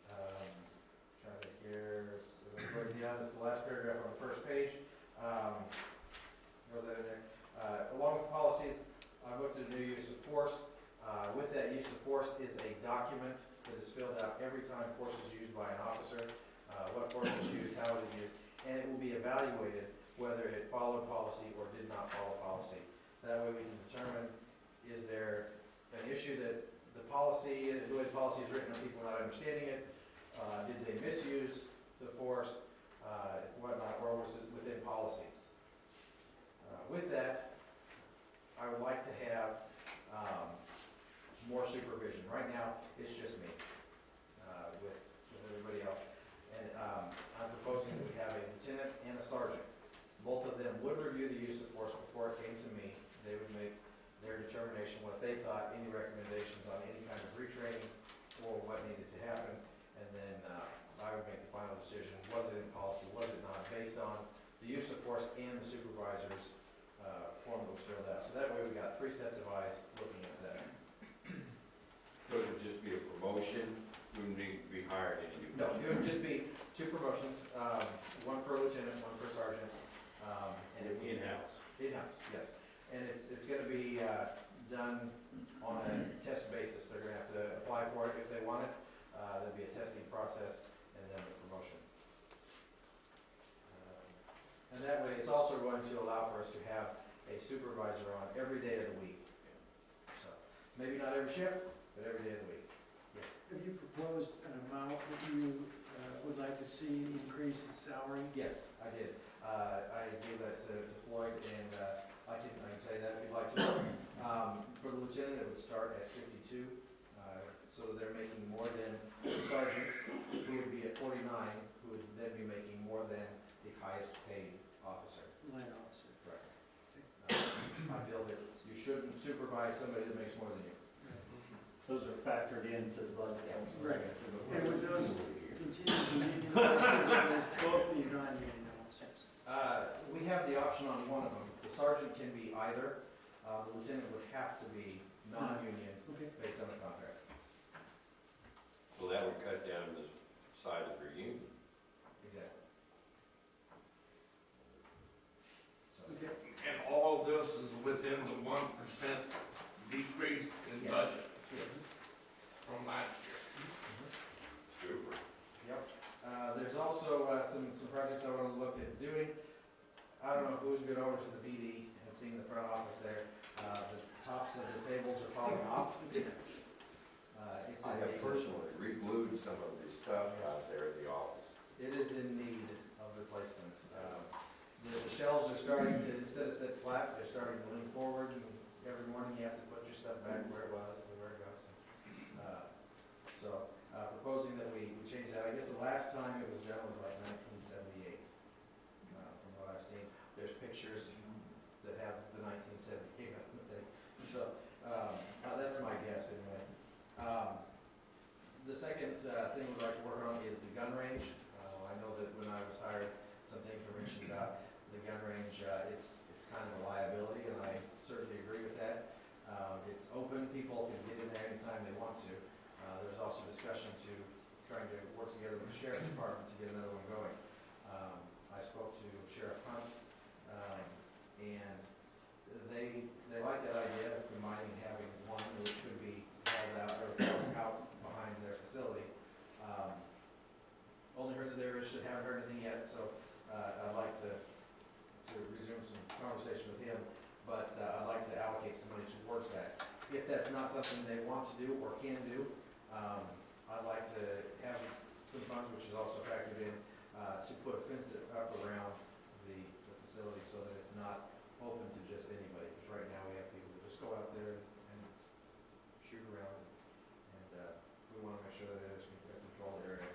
Trying to think here, as I'm breaking down, this is the last paragraph on the first page. Goes that in there. Along with policies, I've looked at a new use of force. With that use of force is a document that is filled out every time force is used by an officer, what force is used, how it is used, and it will be evaluated whether it followed policy or did not follow policy. That way we can determine, is there an issue that the policy, the way the policy is written, are people not understanding it? Did they misuse the force, whatnot, or was it within policy? With that, I would like to have more supervision. Right now, it's just me with everybody else. And I'm proposing that we have a lieutenant and a sergeant. Both of them would review the use of force before it came to me. They would make their determination, what they thought, any recommendations on any kind of retraining or what needed to happen, and then I would make the final decision, was it in policy, was it not, based on the use of force and the supervisor's form that was filled out. So that way we got 3 sets of eyes looking at that. So it would just be a promotion, wouldn't need to be hired any? No, it would just be 2 promotions, one for a lieutenant, one for a sergeant. And it would be In-house? In-house, yes. And it's going to be done on a test basis. They're going to have to apply for it if they want it. There'll be a testing process and then a promotion. And that way, it's also going to allow for us to have a supervisor on every day of the week. So maybe not every shift, but every day of the week. Yes. Have you proposed an amount that you would like to see increase in salary? Yes, I did. I gave that to Floyd, and I can tell you that if you'd like to. For the lieutenant, it would start at 52, so they're making more than the sergeant, who would be at 49, who would then be making more than the highest paid officer. Line officer. Correct. I feel that you shouldn't supervise somebody that makes more than you. Those are factored into the budget. Right. And would those continue to be union officers, or would both be non-union officers? We have the option on one of them. The sergeant can be either. The lieutenant would have to be non-union Okay. based on the contract. So that would cut down the size of your union. Exactly. So, Okay. And all of this is within the 1% decrease in Yes. budget yes. from last year. Super. Yep. There's also some projects I want to look at doing. I don't know who's been over to the BD and seen the front office there. The tops of the tables are falling off. It's I in have need. personally re-glued some of the stuff out there at the office. It is in need of replacement. The shelves are starting to, instead of sit flat, they're starting to lean forward, and every morning you have to put your stuff back where it was and where it goes. So, proposing that we change that. I guess the last time it was done was like 1978, from what I've seen. There's pictures that have the 1978 on the thing. So, that's my guess anyway. The second thing we'd like to work on is the gun range. I know that when I was hired, some things were mentioned about the gun range. It's kind of a liability, and I certainly agree with that. It's open, people can get in there anytime they want to. There's also discussion to trying to work together with the sheriff's department to get another one going. I spoke to Sheriff Hunt, and they like that idea of combining and having one which could be held out or held out behind their facility. Only heard that there is, haven't heard anything yet, so I'd like to resume some conversation with him, but I'd like to allocate some money towards that. If that's not something they want to do or can do, I'd like to have some funds, which is also factored in, to put a fence up around the facility so that it's not open to just anybody. Because right now we have people that just go out there and shoot around, and we want to make sure that it is a controlled area.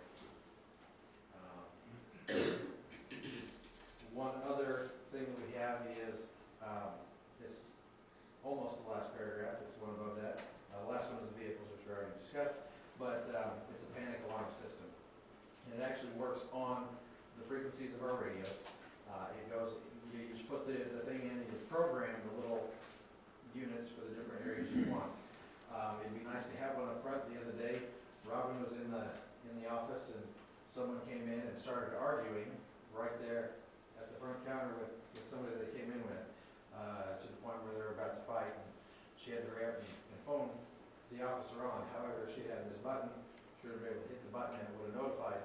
One other thing that we have is this, almost the last paragraph, it's one above that. The last one is the vehicles, which we already discussed, but it's a panic alarm system. And it actually works on the frequencies of our radios. It goes, you just put the thing in, you program the little units for the different areas you want. It'd be nice to have one up front. The other day, Robin was in the office, and someone came in and started arguing right there at the front counter with somebody they came in with, to the point where they were about to fight. And she had to hurry up and phone the officer on. However, if she had this button, she would have been able to hit the button and it would have notified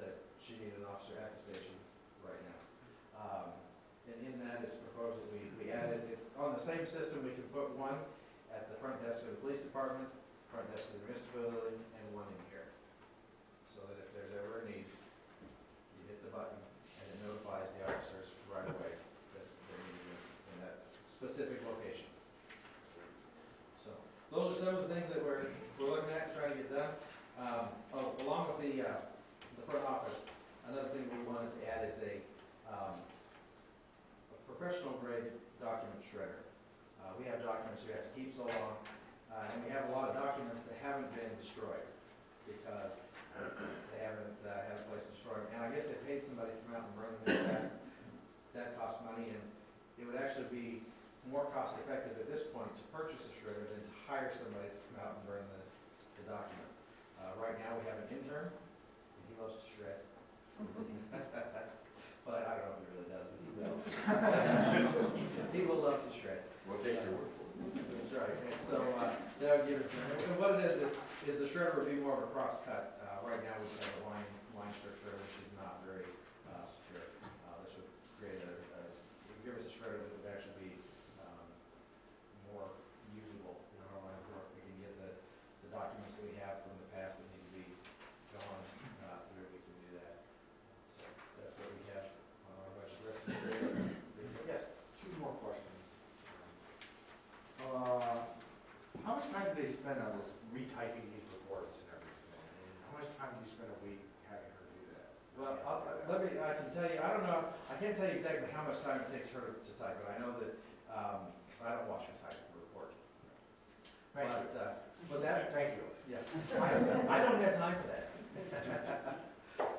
that she needed an officer at the station right now. And in that, it's proposed that we added, on the same system, we can put one at the front desk of the police department, front desk of the municipal building, and one in here. So that if there's ever a need, you hit the button and it notifies the officers right away that they're needed in that specific location. So those are some of the things that we're looking at and trying to get done. Along with the front office, another thing we wanted to add is a professional grade document shredder. We have documents we have to keep so long, and we have a lot of documents that haven't been destroyed because they haven't had a place to destroy them. And I guess they paid somebody to come out and burn them in the past. That costs money, and it would actually be more cost effective at this point to purchase a shredder than to hire somebody to come out and burn the documents. Right now we have an intern, and he loves to shred. But I don't know if he really does, but he will. People love to shred. We'll take your word for it. That's right. And so that would give it to him. And what it is the shredder would be more of a cross cut. Right now we just have a line strip shredder, which is not very secure. This would create it would give us a shredder that would actually be more usable in our line of work. We can get the documents that we have from the past that need to be gone through. We can do that. So that's what we have on our budget. The rest of this area. Yes. Two more questions. How much time do they spend on this, retyping these reports and everything? And how much time do you spend a week having her do that? Well, I can tell you, I don't know, I can't tell you exactly how much time it takes her to type it. I know that, because I don't watch her type the report. Thank you. Was that? Thank you. Yeah, I don't have time for that.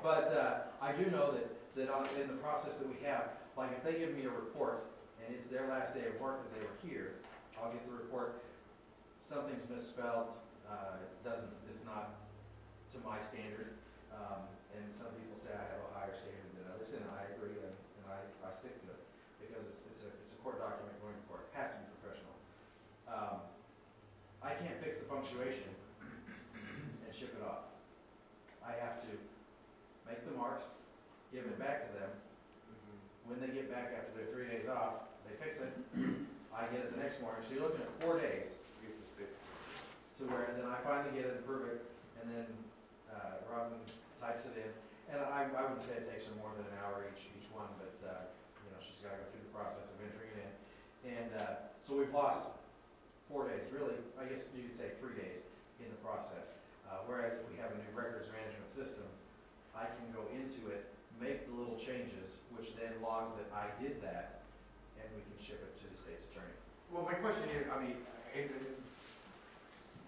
But I do know in the process that we have, like if they give me a report and it's their last day of work that they were here, I'll get the report, something's misspelled, it's not to my standard. And some people say I have a higher standard than others, and I agree, and I stick to it because it's a court document going to court. It has to be professional. I can't fix the punctuation and ship it off. I have to make the marks, give it back to them. When they get back after their 3 days off, they fix it. I get it the next morning. So you're looking at 4 days to where then I finally get it and prove it, and then Robin types it in. And I wouldn't say it takes her more than an hour each one, but she's got to go through the process of entering it in. And so we've lost 4 days, really. I guess you could say 3 days in the process. Whereas if we have a new records management system, I can go into it, make the little changes, which then logs that I did that, and we can ship it to the state's attorney. Well, my question is, I mean,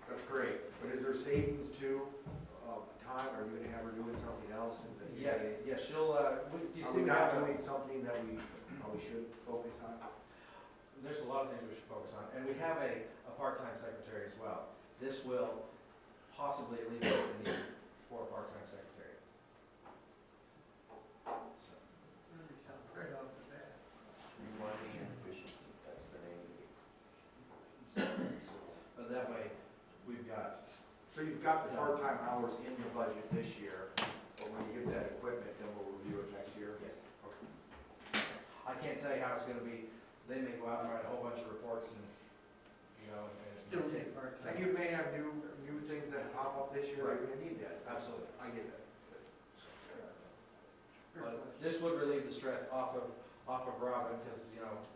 that's great, but is there savings too, time? Are you gonna have her doing something else? Yes, she'll, you Are see, we we not have doing something that we probably should focus on? there's a lot of things we should focus on. And we have a part-time secretary as well. This will possibly alleviate the need for a part-time secretary. So, Right off the bat. Streamlining and efficiency, that's the name of it. but that way, we've got, So you've got the part-time hours in the budget this year, but when you get that equipment, then we'll review it next year? yes. Okay. I can't tell you how it's gonna be. They may go out and write a whole bunch of reports and, and Still take part. And you may have new things that pop up this year, that you're gonna need that. Absolutely. I get that. But this would relieve the stress off of Robin, because,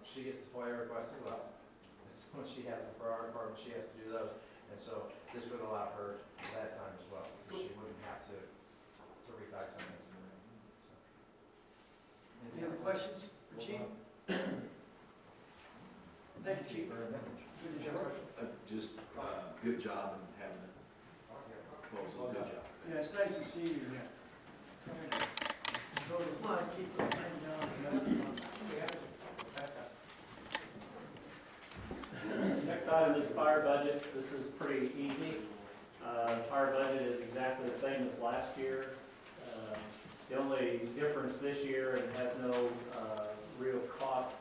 she gets the FOIA requests as well. So when she has them for our department, she has to do those. And so this would allow her that time as well, because she wouldn't have to retype something. So. Any other questions for Chief? Thank you, Chief. Good job. Just, good job in having it proposal, good job. Yeah, it's nice to see you. Trying to control the flood, keep the thing down. Next item is fire budget. This is pretty easy. Fire budget is exactly the same as last year. The only difference this year, it has no real cost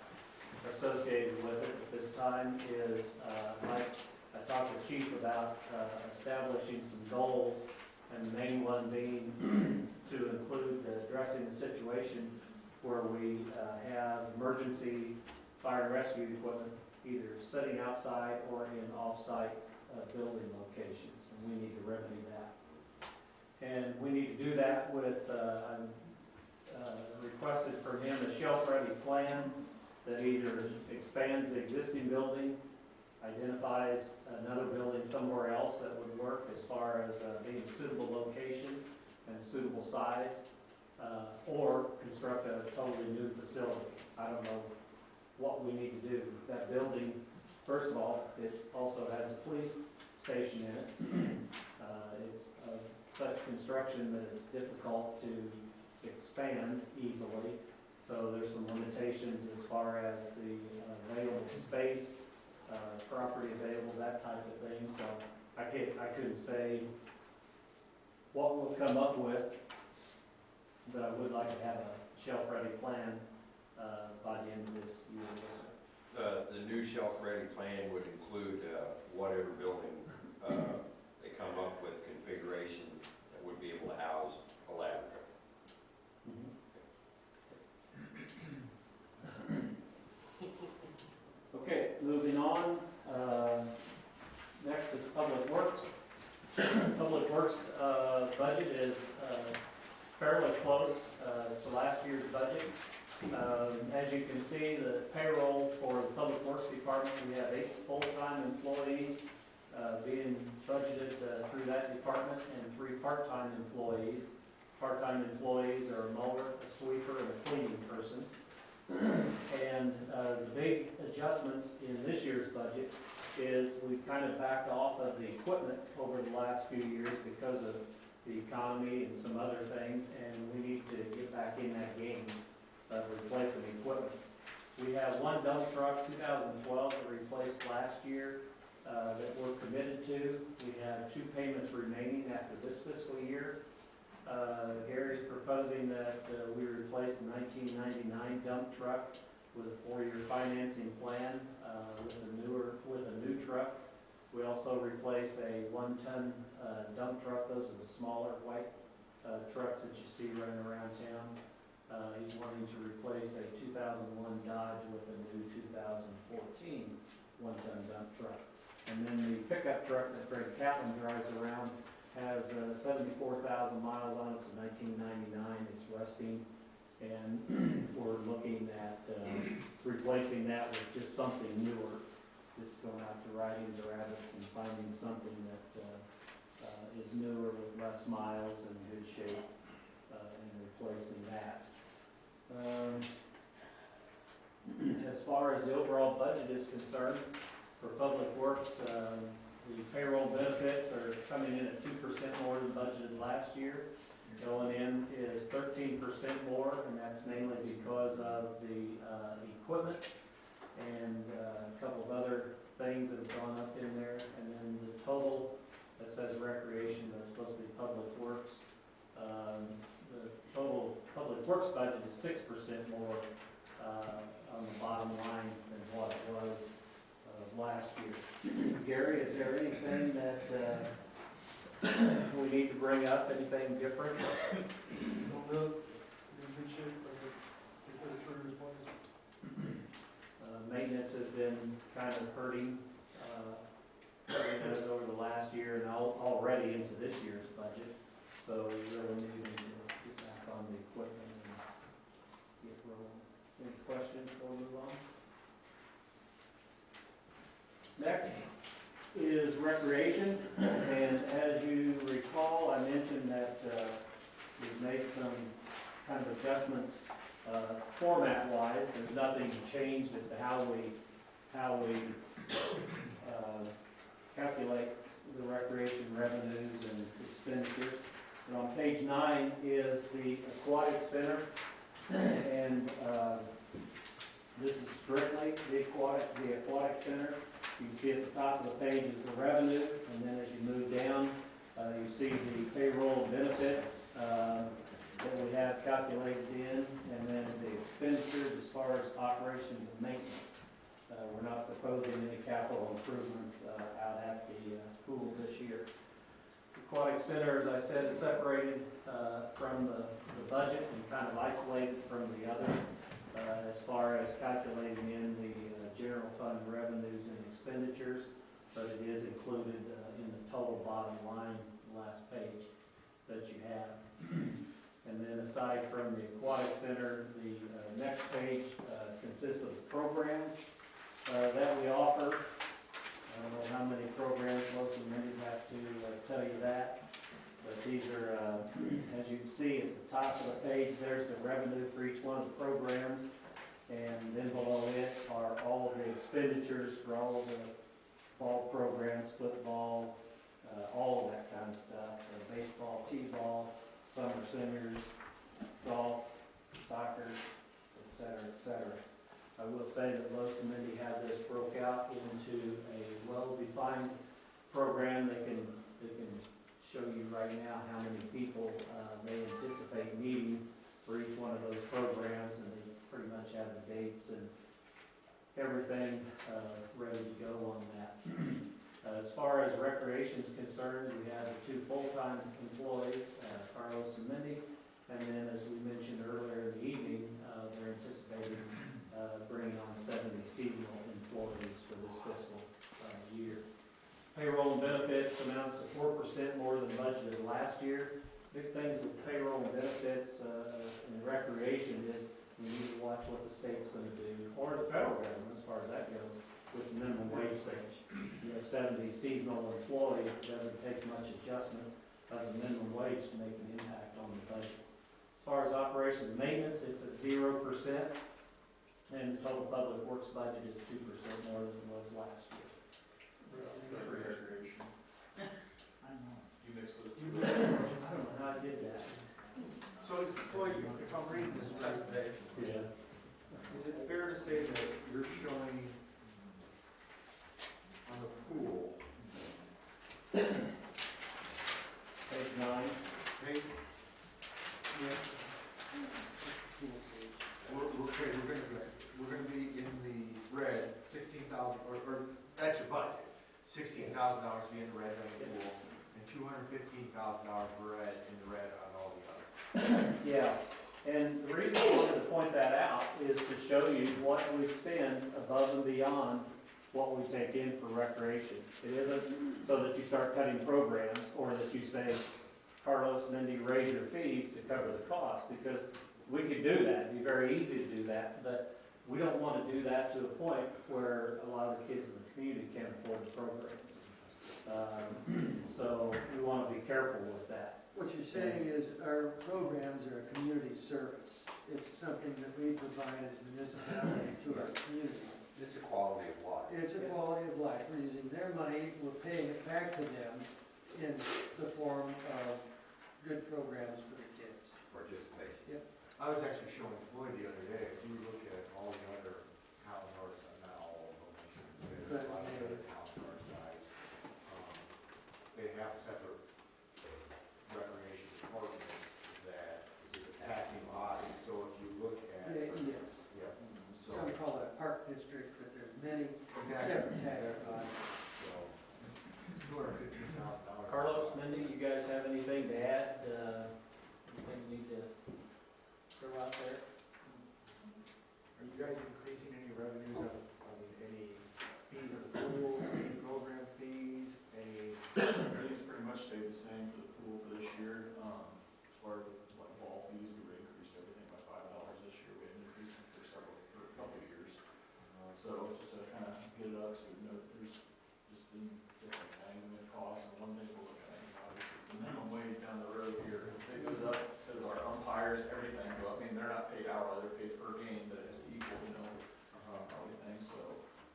associated with it at this time, is like I talked to Chief about establishing some goals, and the main one being to include addressing the situation where we have emergency fire and rescue equipment either sitting outside or in off-site building locations, and we need to remedy that. And we need to do that with, requested from him a shelf-ready plan that either expands the existing building, identifies another building somewhere else that would work as far as being a suitable location and suitable size, or construct a totally new facility. I don't know what we need to do. That building, first of all, it also has a police station in it. It's such construction that it's difficult to expand easily. So there's some limitations as far as the available space, property available, that type of thing. So I couldn't say what we'll come up with, but I would like to have a shelf-ready plan by the end of this year. The new shelf-ready plan would include whatever building they come up with configuration that would be able to house a laboratory. Okay, moving on. Next is Public Works. Public Works budget is fairly close to last year's budget. As you can see, the payroll for the Public Works Department, we have 8 full-time employees being budgeted through that department, and 3 part-time employees. Part-time employees are a mower, a sweeper, and a cleaning person. And the big adjustments in this year's budget is we've kind of backed off of the equipment over the last few years because of the economy and some other things, and we need to get back in that game of replacing equipment. We have one dump truck, 2012, that replaced last year, that we're committed to. We have 2 payments remaining after this fiscal year. Gary's proposing that we replace the 1999 dump truck with a 4-year financing plan with a new truck. We also replace a 1-ton dump truck. Those are the smaller white trucks that you see running around town. He's wanting to replace a 2001 Dodge with a new 2014 1-ton dump truck. And then the pickup truck that Greg Catlin drives around has 74,000 miles on it. It's a 1999. It's rusting. And we're looking at replacing that with just something newer. Just going out to ride into rabbits and finding something that is newer with less miles and good shape, and replacing that. As far as the overall budget is concerned, for Public Works, the payroll benefits are coming in at 2% more than budgeted last year. Going in is 13% more, and that's mainly because of the equipment and a couple of other things that have gone up in there. And then the total that says recreation, that's supposed to be Public Works. The total Public Works budget is 6% more on the bottom line than what it was last year. Gary, is there anything that we need to bring up, anything different? Well, in good shape for those 3 replacements. Maintenance has been kind of hurting us over the last year and already into this year's budget. So we really need to get back on the equipment and get rolling. Any questions before we move on? Next is recreation, and as you recall, I mentioned that we've made some kind of adjustments format-wise. There's nothing changed as to how we calculate the recreation revenues and expenditures. And on page 9 is the aquatic center, and this is strictly the aquatic center. You can see at the top of the page is the revenue, and then as you move down, you see the payroll and benefits that we have calculated in, and then the expenditures as far as operations and maintenance. We're not proposing any capital improvements out at the pool this year. The aquatic center, as I said, is separated from the budget and kind of isolated from the other as far as calculating in the general fund revenues and expenditures, but it is included in the total bottom line, last page that you have. And then aside from the aquatic center, the next page consists of the programs that we offer. I don't know how many programs, most of them have to tell you that. But these are, as you can see at the top of the page, there's the revenue for each one of the programs. And then below it are all the expenditures for all of the ball programs, football, all of that kind of stuff. Baseball, t-ball, summer centers, golf, soccer, etc. I will say that Lois and Mindy have this broke out into a well-defined program. They can show you right now how many people they anticipate needing for each one of those programs, and they pretty much have the dates and everything ready to go on that. As far as recreation is concerned, we have 2 full-time employees, Carlos and Mindy, and then as we mentioned earlier in the evening, they're anticipating bringing on 70 seasonal employees for this fiscal year. Payroll and benefits amounts to 4% more than budgeted last year. Big things with payroll and benefits and recreation is we need to watch what the state's going to do, or the federal government as far as that goes, with the minimum wage thing. You have 70 seasonal employees, it doesn't take much adjustment of the minimum wage to make an impact on the budget. As far as operations and maintenance, it's at 0%, and the total public works budget is 2% more than it was last year. Recreation. You mix those two. I don't know how I did that. So, Floyd, if I'm reading this right, Yeah. is it fair to say that you're showing on the pool, Page 9. hey, we're gonna be in the red, 16,000, or that's your budget, $16,000 be in the red on the pool, and $215,000 red in the red on all the others. Yeah, and the reason I wanted to point that out is to show you what we spend above and beyond what we take in for recreation. It isn't so that you start cutting programs, or that you say, Carlos, Mindy, raise your fees to cover the cost, because we could do that, it'd be very easy to do that, but we don't want to do that to a point where a lot of the kids in the community can't afford the programs. So we want to be careful with that. What you're saying is our programs are a community service. It's something that we provide as a municipality to our community. It's a quality of life. It's a quality of life. We're using their money, we're paying it back to them in the form of good programs for the kids. Participation. I was actually showing Floyd the other day, if you look at all the other towns our size, not all of them, I shouldn't say, there's a lot of other towns our size. They have separate recreation departments that is passing bodies, so if you look at. Yes. Yeah. So, Some call it a park district, but there's many exactly. separate tax bodies. So, $215,000. Carlos, Mindy, you guys have anything to add? Anything you need to throw out there? Are you guys increasing any revenues any fees of the pool, any program fees, any? Everything's pretty much stayed the same for the pool for this year. As far as like ball fees, we increased everything by $5 this year. We haven't increased them for a couple of years. So just to kind of get it up, so we know there's just been different things and it costs. And one thing we're looking at, obviously, is the minimum wage down the road here. It goes up because our umpires, everything go up. I mean, they're not paid hourly, they're paid per game, but it has to equal, everything. So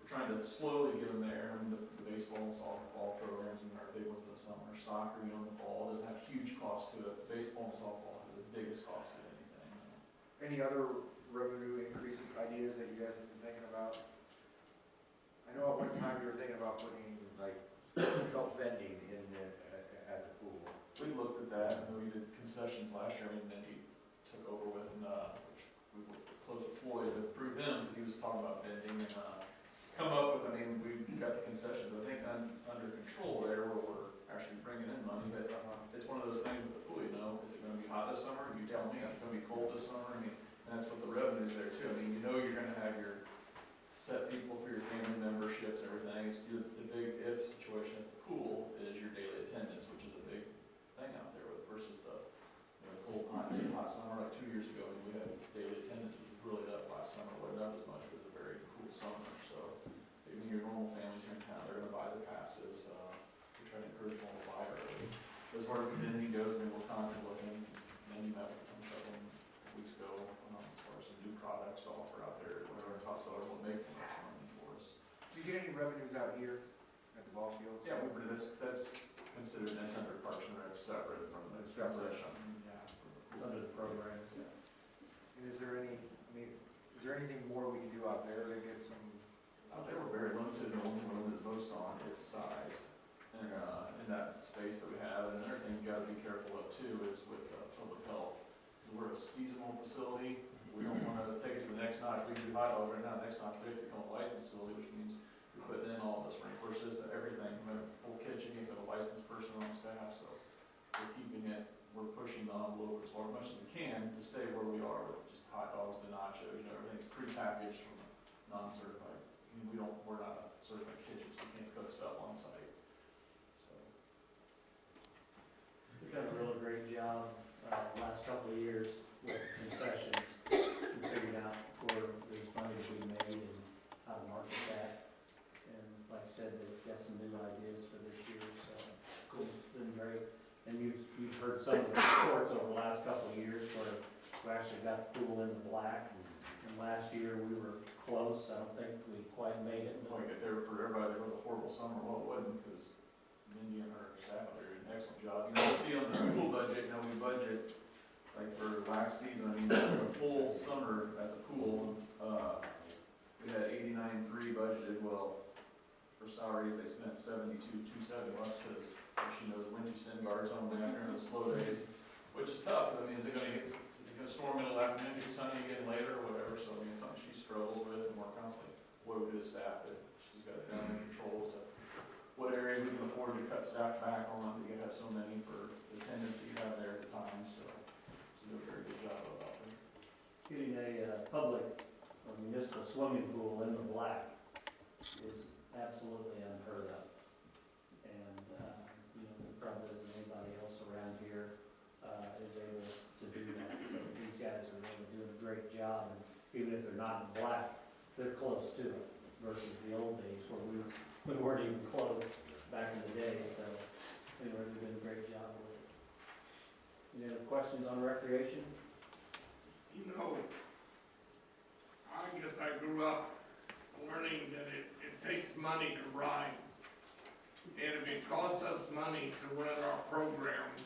we're trying to slowly get them there. And the baseball and softball programs and our big ones in the summer. Soccer, in the fall, doesn't have huge cost to it. Baseball and softball has the biggest cost of anything. Any other revenue increasing ideas that you guys have been thinking about? I know at one time you were thinking about putting like self-vending in at the pool. We looked at that, and we did concessions last year, and then he took over with, which we closed with Floyd to approve him, because he was talking about vending, and come up with, we got the concessions, I think, under control there, where we're actually bringing in money, but it's one of those things with the pool, is it gonna be hot this summer? You tell me, it's gonna be cold this summer, and that's what the revenue's there too. You're gonna have your set people for your family memberships, everything. It's the big if situation at the pool is your daily attendance, which is a big thing out there versus the cold, hot day, hot summer. Like 2 years ago, we had daily attendance was really up last summer. Wasn't up as much, but it was a very cool summer. So, your normal families here in town, they're going to buy the passes. We try to encourage them all to buy early. As far as the vending goes, we're constantly looking. Then you met with them a couple weeks ago as far as some new products to offer out there. Whatever our top sellers will make the most money for us. Do you get any revenues out here at the ball fields? Yeah, that's considered an under Parks and Rec separate from the It's separate. concession. It's under the programs. And is there anything more we can do out there to get some? Out there, we're very limited, and the only one we're most on is size. And in that space that we have, and another thing you gotta be careful of too is with public health. We're a seasonal facility, we don't wanna take it to the next notch. We can do hot dogs right now, next notch, we have to become a licensed facility, which means we're putting in all the sprinkler system, everything, from a full kitchen, you have a licensed person on staff, so we're pushing the envelope as much as we can to stay where we are with just hot dogs, the nachos, everything's pre-packaged from non-certified. We're not a certified kitchen, so we can't cook stuff on site. So. We've done a really great job the last couple of years with concessions, and figuring out where there's money to be made and how to market that. And like I said, they've got some new ideas for this year, so it's been great. And you've heard some of the reports over the last couple of years where we actually got the pool in the black, and Last year, we were close, I don't think we quite made it, but Like, if there, for everybody, there was a horrible summer, well, it wasn't, because Mindy and her staff did an excellent job. You know, you see on the pool budget, you know, we budget, like, for last season, I mean, the full summer at the pool, we had 89.3 budgeted, well, for salaries, they spent 72,270 bucks, because she knows when you send guards on down here in the slow days, which is tough. I mean, is it gonna storm middle afternoon, get sunny again later, or whatever, so I mean, it's something she struggles with, and we're constantly working with staff, that she's got it down in control as to what areas we can afford to cut staff back on, to have so many for the attendance that you have there at the time, so she did a very good job about it. getting a public or municipal swimming pool in the black is absolutely unheard of. And, you know, there probably isn't anybody else around here is able to do that. So these guys are really doing a great job, and even if they're not in black, they're close to it versus the old days where we weren't even close back in the day. So anyway, they're doing a great job with it. Any other questions on recreation? You know, I guess I grew up learning that it takes money to ride. And if it costs us money to run our programs,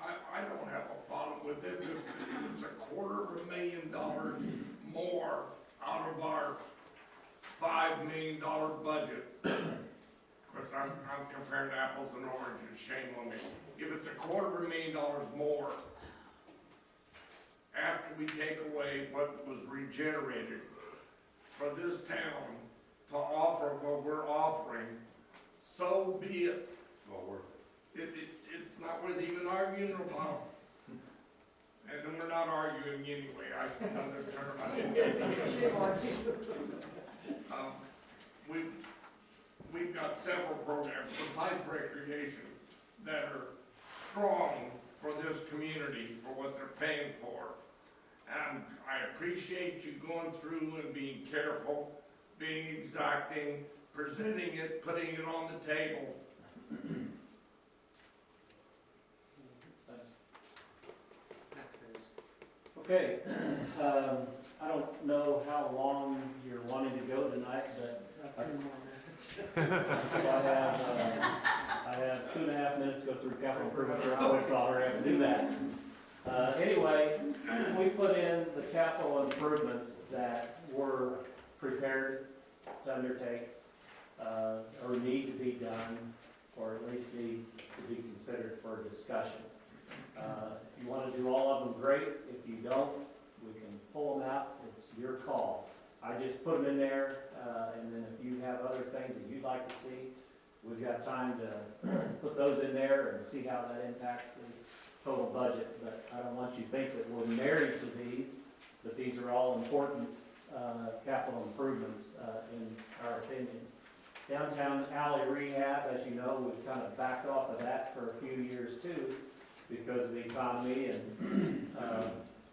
I don't have a problem with it. If it's $250,000 more out of our $5 million budget. Of course, I'm comparing apples and oranges, shame on me. If it's $250,000 more, after we take away what was regenerated for this town to offer what we're offering, so be it. Well worth it. It's not worth even arguing about. And then we're not arguing anyway. We've got several programs besides recreation that are strong for this community for what they're paying for. And I appreciate you going through and being careful, being exacting, presenting it, putting it on the table. Okay, I don't know how long you're wanting to go tonight, but I have 2.5 minutes to go through capital improvement reports, so I'll already have to do that. Anyway, we put in the capital improvements that were prepared to undertake, or need to be done, or at least need to be considered for discussion. If you want to do all of them, great. If you don't, we can pull them out. It's your call. I just put them in there, and then if you have other things that you'd like to see, we've got time to put those in there and see how that impacts the total budget. But I don't want you to think that we're married to these, but these are all important capital improvements in our opinion. Downtown alley rehab, as you know, we've kind of backed off of that for a few years too, because of the economy, and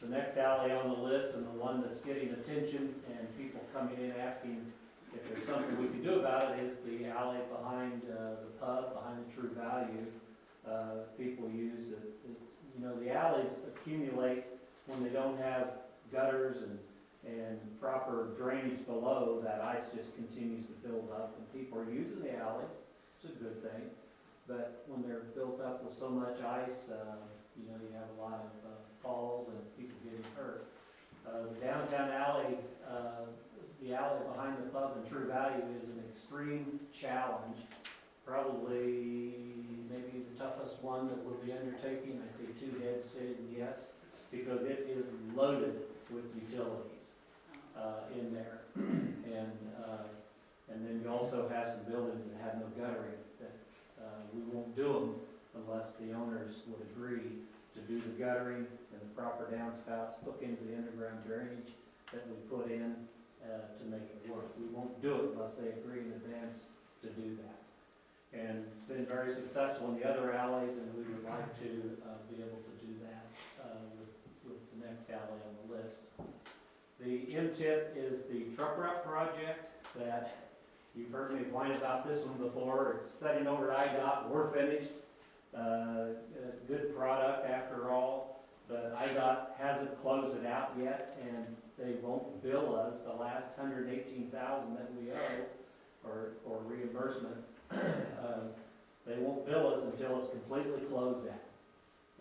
the next alley on the list, and the one that's getting attention and people coming in asking if there's something we can do about it, is the alley behind the pub, behind the True Value. People use it. It's, you know, the alleys accumulate when they don't have gutters and proper drainage below. That ice just continues to build up, and people are using the alleys. It's a good thing. But when they're built up with so much ice, you know, you have a lot of falls and people getting hurt. The downtown alley, the alley behind the pub and True Value is an extreme challenge. Probably maybe the toughest one that we'll be undertaking. I see 2 heads saying yes, because it is loaded with utilities in there. And then you also have some buildings that have no guttering. We won't do them unless the owners would agree to do the guttering and the proper downspouts, hook into the underground drainage that we put in to make it work. We won't do it unless they agree in advance to do that. And it's been very successful in the other alleys, and we would like to be able to do that with the next alley on the list. The MTIP is the truck route project that you've heard me whine about this one before. It's setting over to IDOT. We're finished. Good product after all. but IDOT hasn't closed it out yet, and they won't bill us the last $118,000 that we owe, or reimbursement. They won't bill us until it's completely closed out.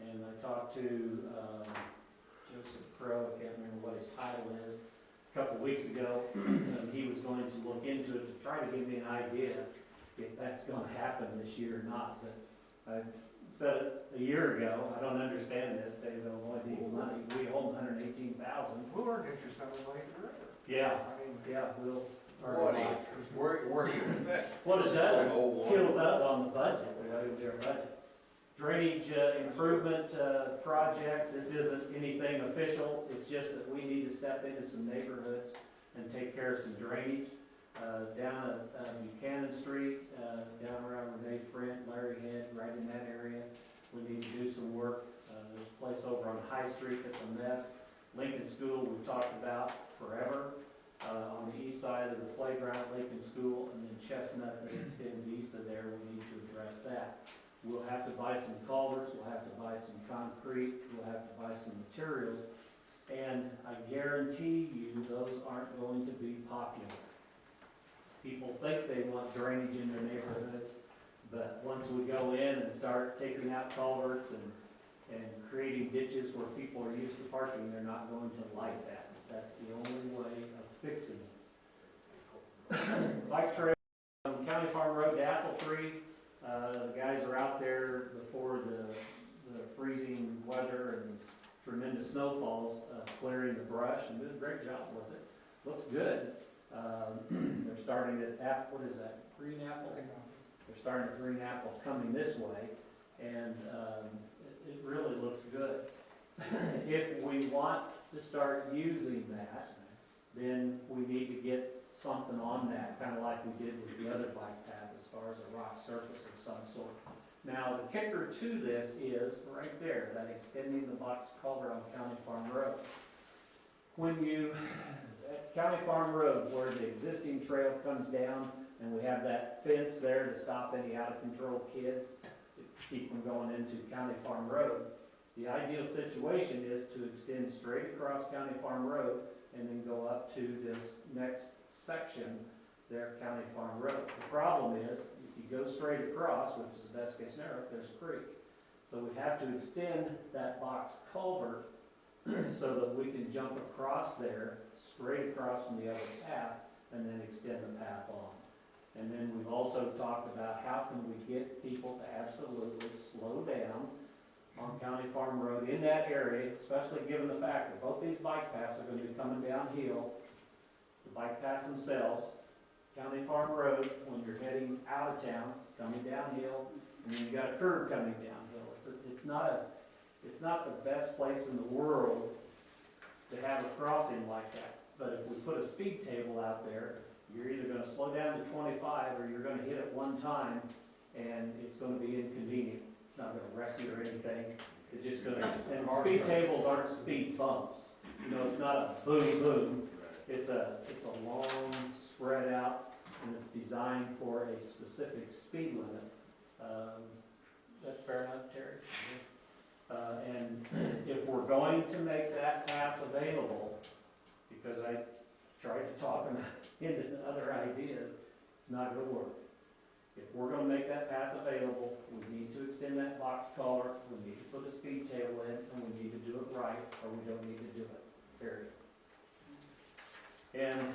And I talked to Joseph Crow, I can't remember what his title is, a couple of weeks ago, and he was going to look into it to try to give me an idea if that's going to happen this year or not. But I said it a year ago, I don't understand this, state of Illinois needs money, we owe them $118,000. We'll earn interest on the money forever. Yeah, I mean, yeah, we'll. What interest? Where do you invest? What it does, Oh, it kills us on the budget, the way we do our budget. Drainage improvement project, this isn't anything official, it's just that we need to step into some neighborhoods and take care of some drainage. Down at Buchanan Street, down around Renee Front, Larry Head, right in that area, we need to do some work. There's a place over on High Street that's a mess. Lincoln School, we've talked about forever. On the east side of the playground, Lincoln School, and then Chestnut that extends east of there, we need to address that. We'll have to buy some culverts, we'll have to buy some concrete, we'll have to buy some materials, and I guarantee you those aren't going to be popular. People think they want drainage in their neighborhoods, but once we go in and start taking out culverts and creating ditches where people are used to parking, they're not going to like that. That's the only way of fixing it. Bike trail from County Farm Road to Apple Tree. The guys are out there before the freezing weather and tremendous snowfalls, clearing the brush and doing a great job with it. Looks good. They're starting at, what is that, green apple? They're starting at green apple coming this way, and it really looks good. If we want to start using that, then we need to get something on that, kind of like we did with the other bike path as far as a rock surface of some sort. Now, the kicker to this is right there, that extending the box culvert on County Farm Road. When you, at County Farm Road, where the existing trail comes down, and we have that fence there to stop any out-of-control kids, to keep them going into County Farm Road, the ideal situation is to extend straight across County Farm Road and then go up to this next section there, County Farm Road. The problem is, if you go straight across, which is the best case scenario, there's a creek. So we have to extend that box culvert so that we can jump across there, straight across from the other path, and then extend the path on. And then we've also talked about how can we get people to absolutely slow down on County Farm Road in that area, especially given the fact that both these bike paths are going to be coming downhill. The bike paths themselves, County Farm Road, when you're heading out of town, it's coming downhill, and then you got a curve coming downhill. It's not the best place in the world to have a crossing like that. But if we put a speed table out there, you're either going to slow down to 25 or you're going to hit it one time, and it's going to be inconvenient. It's not going to wreck you or anything. It's just going to, and speed tables aren't speed bumps. You know, it's not a boom, boom. It's a long, spread out, and it's designed for a specific speed limit. Is that fair enough, Terry? And if we're going to make that path available, because I tried to talk them into other ideas, it's not going to work. If we're going to make that path available, we need to extend that box culvert, we need to put a speed table in, and we need to do it right, or we don't need to do it, period. And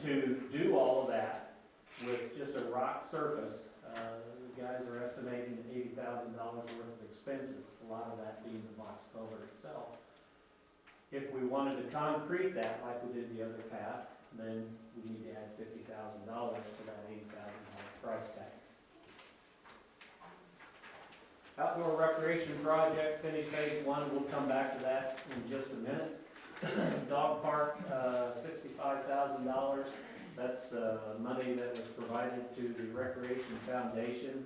to do all of that with just a rock surface, the guys are estimating $80,000 worth of expenses, a lot of that being the box culvert itself. If we wanted to concrete that like we did the other path, then we need to add $50,000 to that $80,000 price tag. Outdoor recreation project, finished phase 1, we'll come back to that in just a minute. Dog park, $65,000. That's money that was provided to the Recreation Foundation.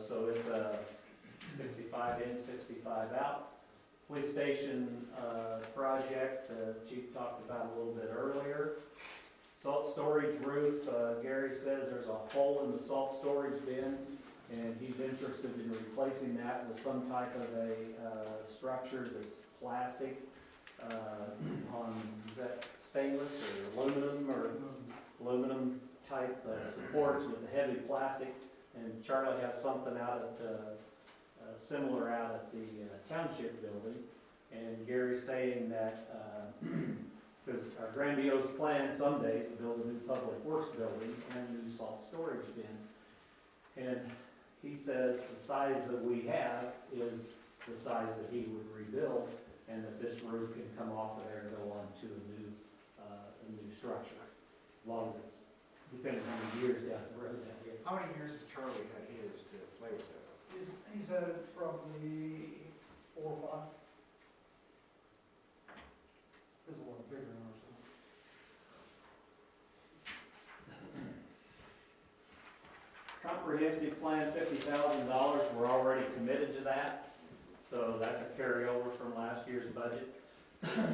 So it's a 65 in, 65 out. Police station project, Chief talked about a little bit earlier. Salt storage roof, Gary says there's a hole in the salt storage bin. and he's interested in replacing that with some type of a structure that's plastic, is that stainless or aluminum type supports with the heavy plastic. And Charlie has something out at, similar out at the township building. And Gary's saying that, because our grandiose plan someday is to build a new public works building and a new salt storage bin. And he says the size that we have is the size that he would rebuild, and that this roof can come off of there and go on to a new structure, as long as it's, depending on how many years down the road that is. How many years has Charlie had his to play with that? He's had probably 4 or 5. This is a lot bigger than ours. Comprehensive plan, $50,000, we're already committed to that, so that's a carryover from last year's budget.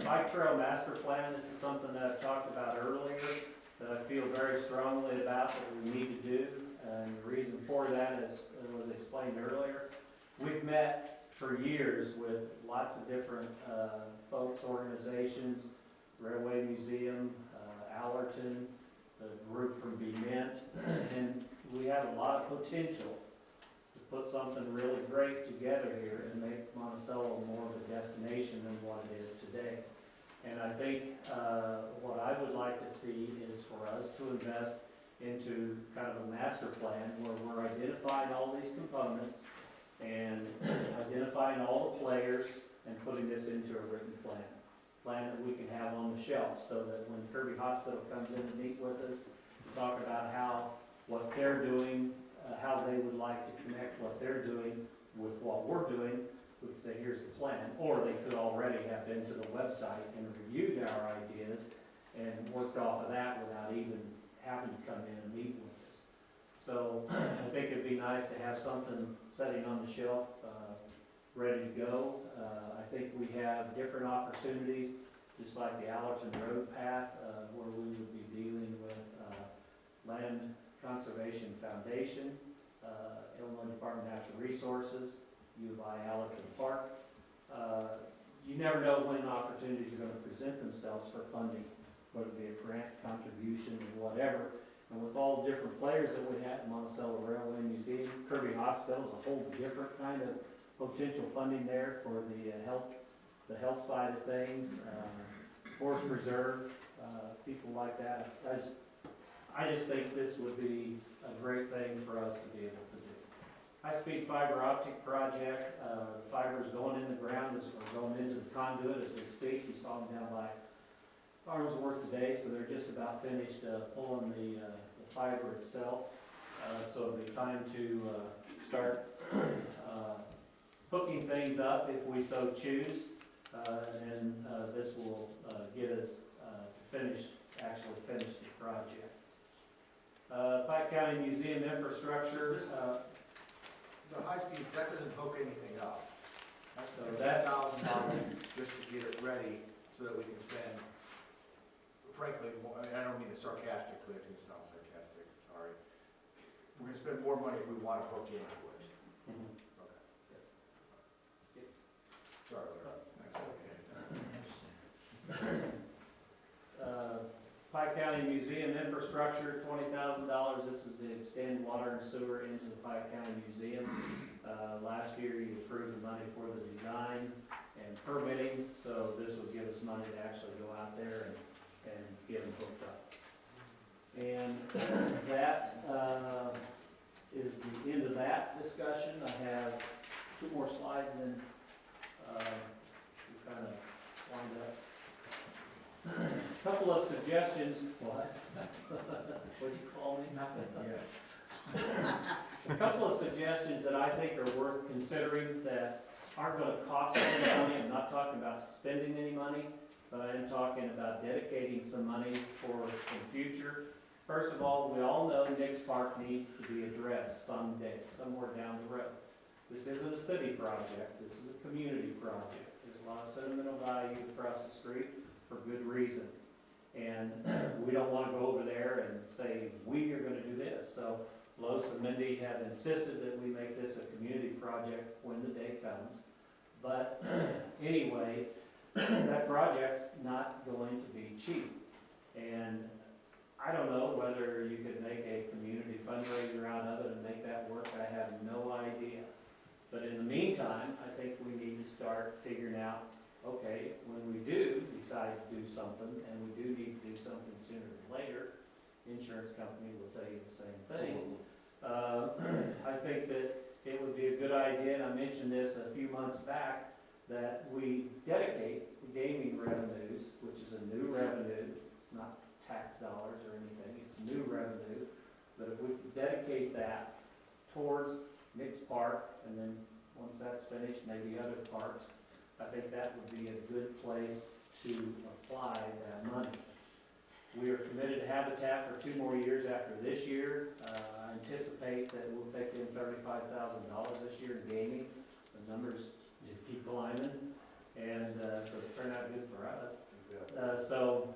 Bike trail master plan, this is something that I've talked about earlier, that I feel very strongly about that we need to do, and the reason for that is, as was explained earlier, we've met for years with lots of different folks, organizations, Railway Museum, Allerton, the group from BMint, and we have a lot of potential to put something really great together here and make Monticello more of a destination than what it is today. And I think what I would like to see is for us to invest into kind of a master plan where we're identifying all these components and identifying all the players and putting this into a written plan that we can have on the shelf, so that when Kirby Hospital comes in to meet with us, we talk about what they're doing, how they would like to connect what they're doing with what we're doing. We could say, here's the plan, or they could already have been to the website and reviewed our ideas and worked off of that without even having to come in and meet with us. So I think it'd be nice to have something sitting on the shelf, ready to go. I think we have different opportunities, just like the Allerton Road Path, where we would be dealing with Land Conservation Foundation, Illinois Department of Natural Resources, U of I Allerton Park. You never know when opportunities are going to present themselves for funding, whether it be a grant contribution or whatever. And with all the different players that we have, Monticello Railway Museum, Kirby Hospital is a whole different kind of potential funding there for the health side of things, Forest Preserve, people like that. I just think this would be a great thing for us to be able to do. High-speed fiber optic project, the fiber's going in the ground, or going into the conduit as we speak. You saw them down by Farnsworth today, so they're just about finished pulling the fiber itself. So it'll be time to start hooking things up if we so choose, and this will get us to actually finish the project. Pike County Museum infrastructure. The high speed, that doesn't hook anything up. That's So that- $10,000 just to get it ready so that we can spend, frankly, more, I don't mean it sarcastically, it sounds sarcastic, sorry. We're gonna spend more money if we want to hook into it. Mhm. Okay. Sorry, Larry. Pike County Museum infrastructure, $20,000. This is to extend water and sewer into the Pike County Museum. Last year you approved the money for the design and permitting, so this would give us money to actually go out there and get them hooked up. And that is the end of that discussion. I have 2 more slides, and then we kind of wind up. A couple of suggestions. What? What'd you call me? Nothing. A couple of suggestions that I think are worth considering that aren't going to cost us any money. I'm not talking about spending any money, but I am talking about dedicating some money for some future. First of all, we all know Nix Park needs to be addressed someday, somewhere down the road. This isn't a city project. This is a community project. There's a lot of sentimental value across the street for good reason. And we don't want to go over there and say, we are going to do this. So Los and and Mindy have insisted that we make this a community project when the day comes. But anyway, that project's not going to be cheap. And I don't know whether you could make a community fundraiser out of it and make that work. I have no idea. But in the meantime, I think we need to start figuring out, okay, when we do decide to do something, and we do need to do something sooner than later, insurance company will tell you the same thing. I think that it would be a good idea, and I mentioned this a few months back, that we dedicate gaming revenues, which is a new revenue. It's not tax dollars or anything, it's new revenue. But if we could dedicate that towards Nick's Park, and then once that's finished, maybe other parks, I think that would be a good place to apply that money. We are committed to Habitat for 2 more years after this year. I anticipate that we'll take in $35,000 this year in gaming. The numbers just keep climbing, and so it's turned out good for us. So,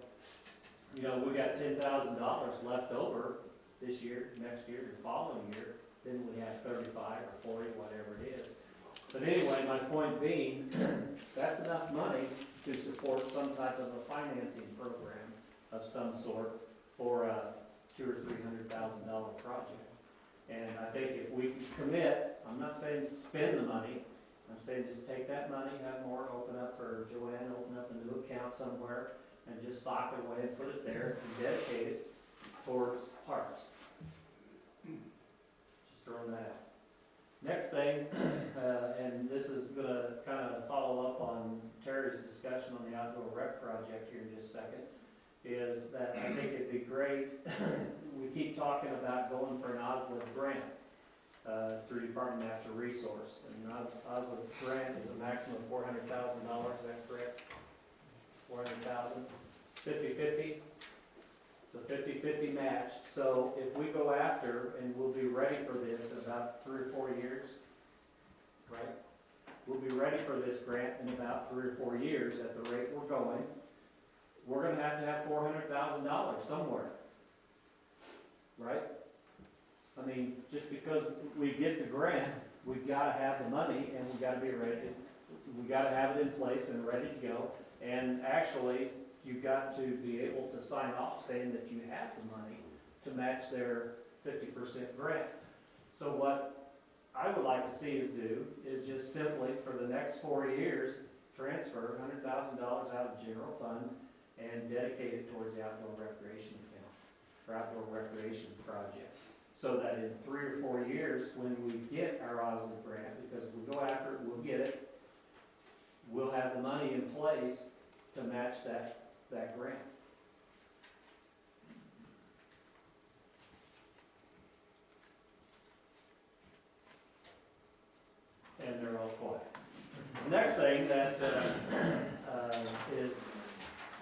you know, we got $10,000 left over this year, next year, the following year. Then we have 35 or 40, whatever it is. But anyway, my point being, that's enough money to support some type of a financing program of some sort for a $200,000 or $300,000 project. And I think if we can commit, I'm not saying spend the money, I'm saying just take that money, have more, open up for Joanne, open up a new account somewhere, and just sock it away and put it there and dedicate it towards parks. Just throwing that out. Next thing, and this is going to kind of follow up on Terry's discussion on the outdoor rec project here in just a second, is that I think it'd be great, we keep talking about going for an OSLID grant through Department of Natural Resource. And an OSLID grant is a maximum of $400,000, is that correct? 400,000, 50-50. It's a 50-50 match. So if we go after, and we'll be ready for this in about 3 or 4 years, right? We'll be ready for this grant in about 3 or 4 years at the rate we're going. We're going to have $400,000 somewhere, right? I mean, just because we get the grant, we've got to have the money, and we've got to be ready. We've got to have it in place and ready to go. And actually, you've got to be able to sign off saying that you have the money to match their 50% grant. So what I would like to see us do is just simply, for the next 4 years, transfer $100,000 out of the general fund and dedicate it towards the outdoor recreation account, or outdoor recreation project. So that in 3 or 4 years, when we get our OSLID grant, because if we go after it, we'll get it, we'll have the money in place to match that grant. And they're all quiet. The next thing that is,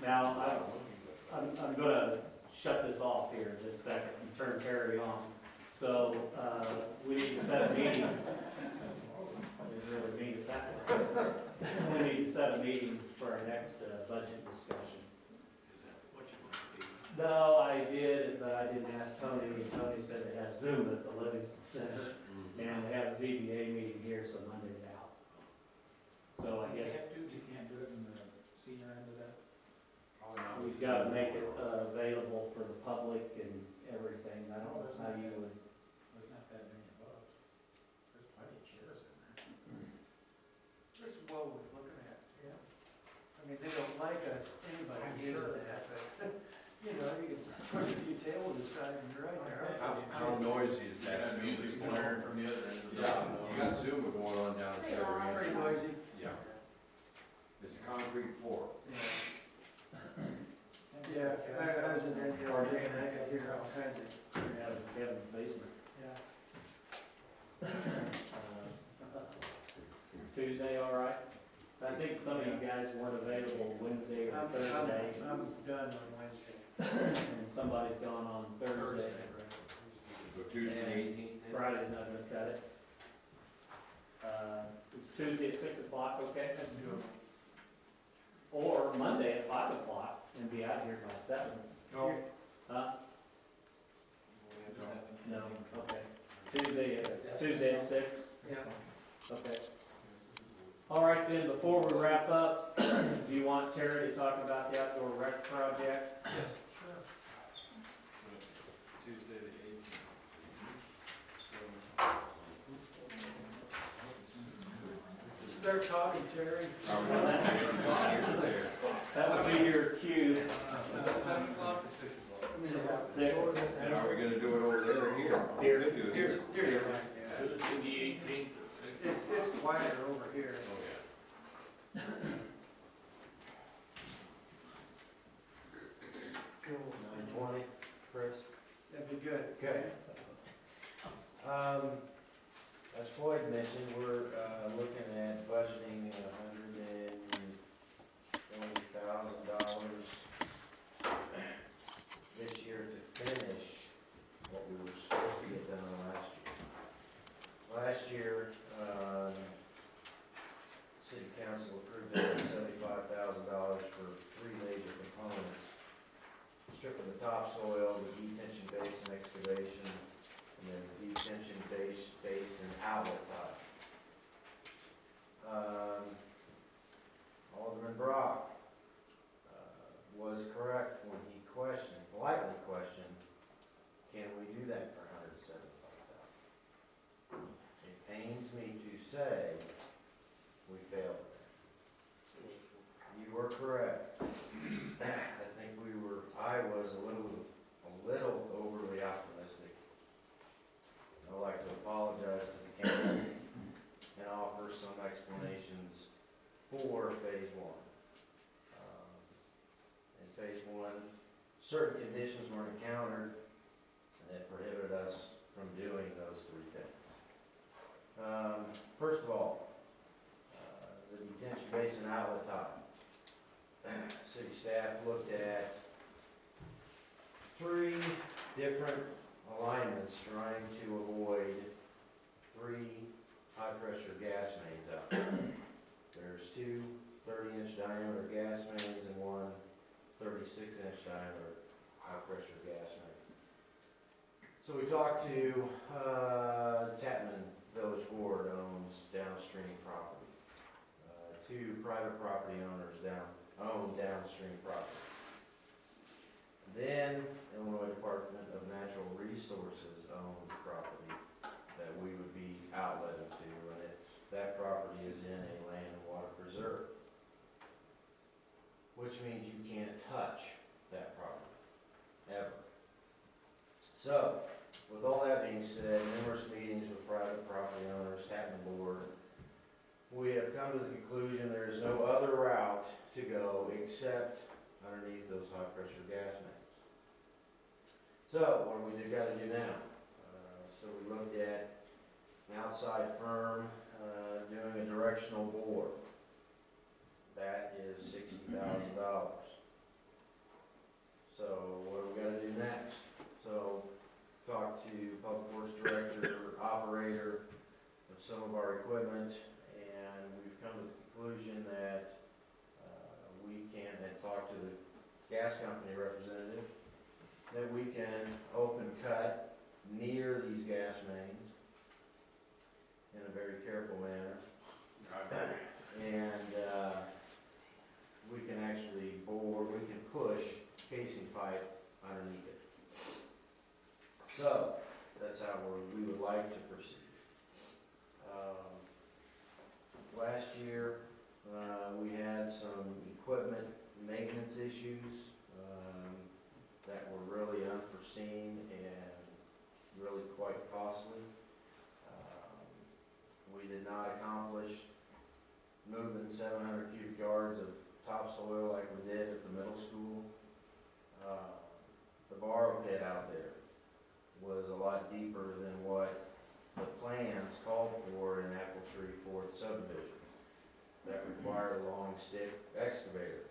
now I'm going to shut this off here in just a second and turn Terry on. So we need to set a meeting. I didn't really mean it that way. We need to set a meeting for our next budget discussion. Is that what you want to do? No, I did, but I didn't ask Tony. Tony said they have Zoom at the Livingston Center, and they have a ZBA meeting here, so Monday's out. So I guess You can't do it in the senior end of that? we've got to make it available for the public and everything. I don't know how you would. There's not that many above. There's plenty of chairs in there. Just well worth looking at, yeah. I mean, they don't like us, anybody is that, but, you know, you can push a few tables aside and you're right there. How noisy is that? Yeah, music's blaring from the other end of the Yeah, building. you got Zuma going on down at the other end. Pretty noisy. Yeah. It's a concrete floor. Yeah, I was in there the other day and I could hear all kinds of, Have in the basement. yeah. Tuesday, all right? I think some of you guys weren't available Wednesday or Thursday, I'm done on Wednesday. and somebody's gone on Thursday. So Tuesday the 18th? Friday's not gonna cut it. Is Tuesday at 6 o'clock, okay? That's doable. Or Monday at 5 o'clock and be out here by 7. No. Huh? No, okay. Tuesday at 6? Yeah. Okay. All right then, before we wrap up, do you want Terry to talk about the outdoor rec project? Tuesday the 18th. Start talking, Terry. That would be your cue. 7 o'clock or 6 o'clock? 6. Are we gonna do it over there or here? We Here. could do it Here's, here. here's, Tuesday the 18th at 6. it's quieter over here. 9:20, Chris? That'd be good. Okay. As Floyd mentioned, we're, looking at budgeting $120,000 this year to finish what we were supposed to get done last year. Last year, city council approved $75,000 for 3 major components: stripping the topsoil, the detention basin excavation, and then the detention basin outlet pipe. Alderman Brock was correct when he politely questioned, can we do that for $175,000? It pains me to say we failed there. You were correct. I think I was a little overly optimistic. I'd like to apologize to the county and offer some explanations for phase 1. In phase 1, certain conditions were encountered that prohibited us from doing those 3 things. First of all, the detention basin outlet top. City staff looked at 3 different alignments trying to avoid 3 high-pressure gas mains out there. There's 2 30-inch diameter gas mains and 1 36-inch diameter high-pressure gas main. So we talked to Tapman Village Board owns downstream property. 2 private property owners own downstream property. Then Illinois Department of Natural Resources owns property that we would be outletting to, and that property is in a land and water preserve, which means you can't touch that property, ever. So, with all that being said, numerous meetings with private property owners, Tapman Board, we have come to the conclusion there is no other route to go except underneath those high-pressure gas mains. So, what do we got to do now? So we looked at an outside firm doing a directional bore. That is $60,000. So what do we got to do next? So talk to Public Works Director, operator of some of our equipment, and we've come to the conclusion that we can, and talk to the gas company representative, that we can open cut near these gas mains in a very careful manner. And we can actually we can push casing pipe underneath it. So, that's how we would like to proceed. Last year, we had some equipment maintenance issues that were really unforeseen and really quite costly. We did not accomplish moving 700 cubic yards of topsoil like we did at the middle school. The borrow pit out there was a lot deeper than what the plans called for in Apple Tree 4th subdivision. That required a long stick excavator.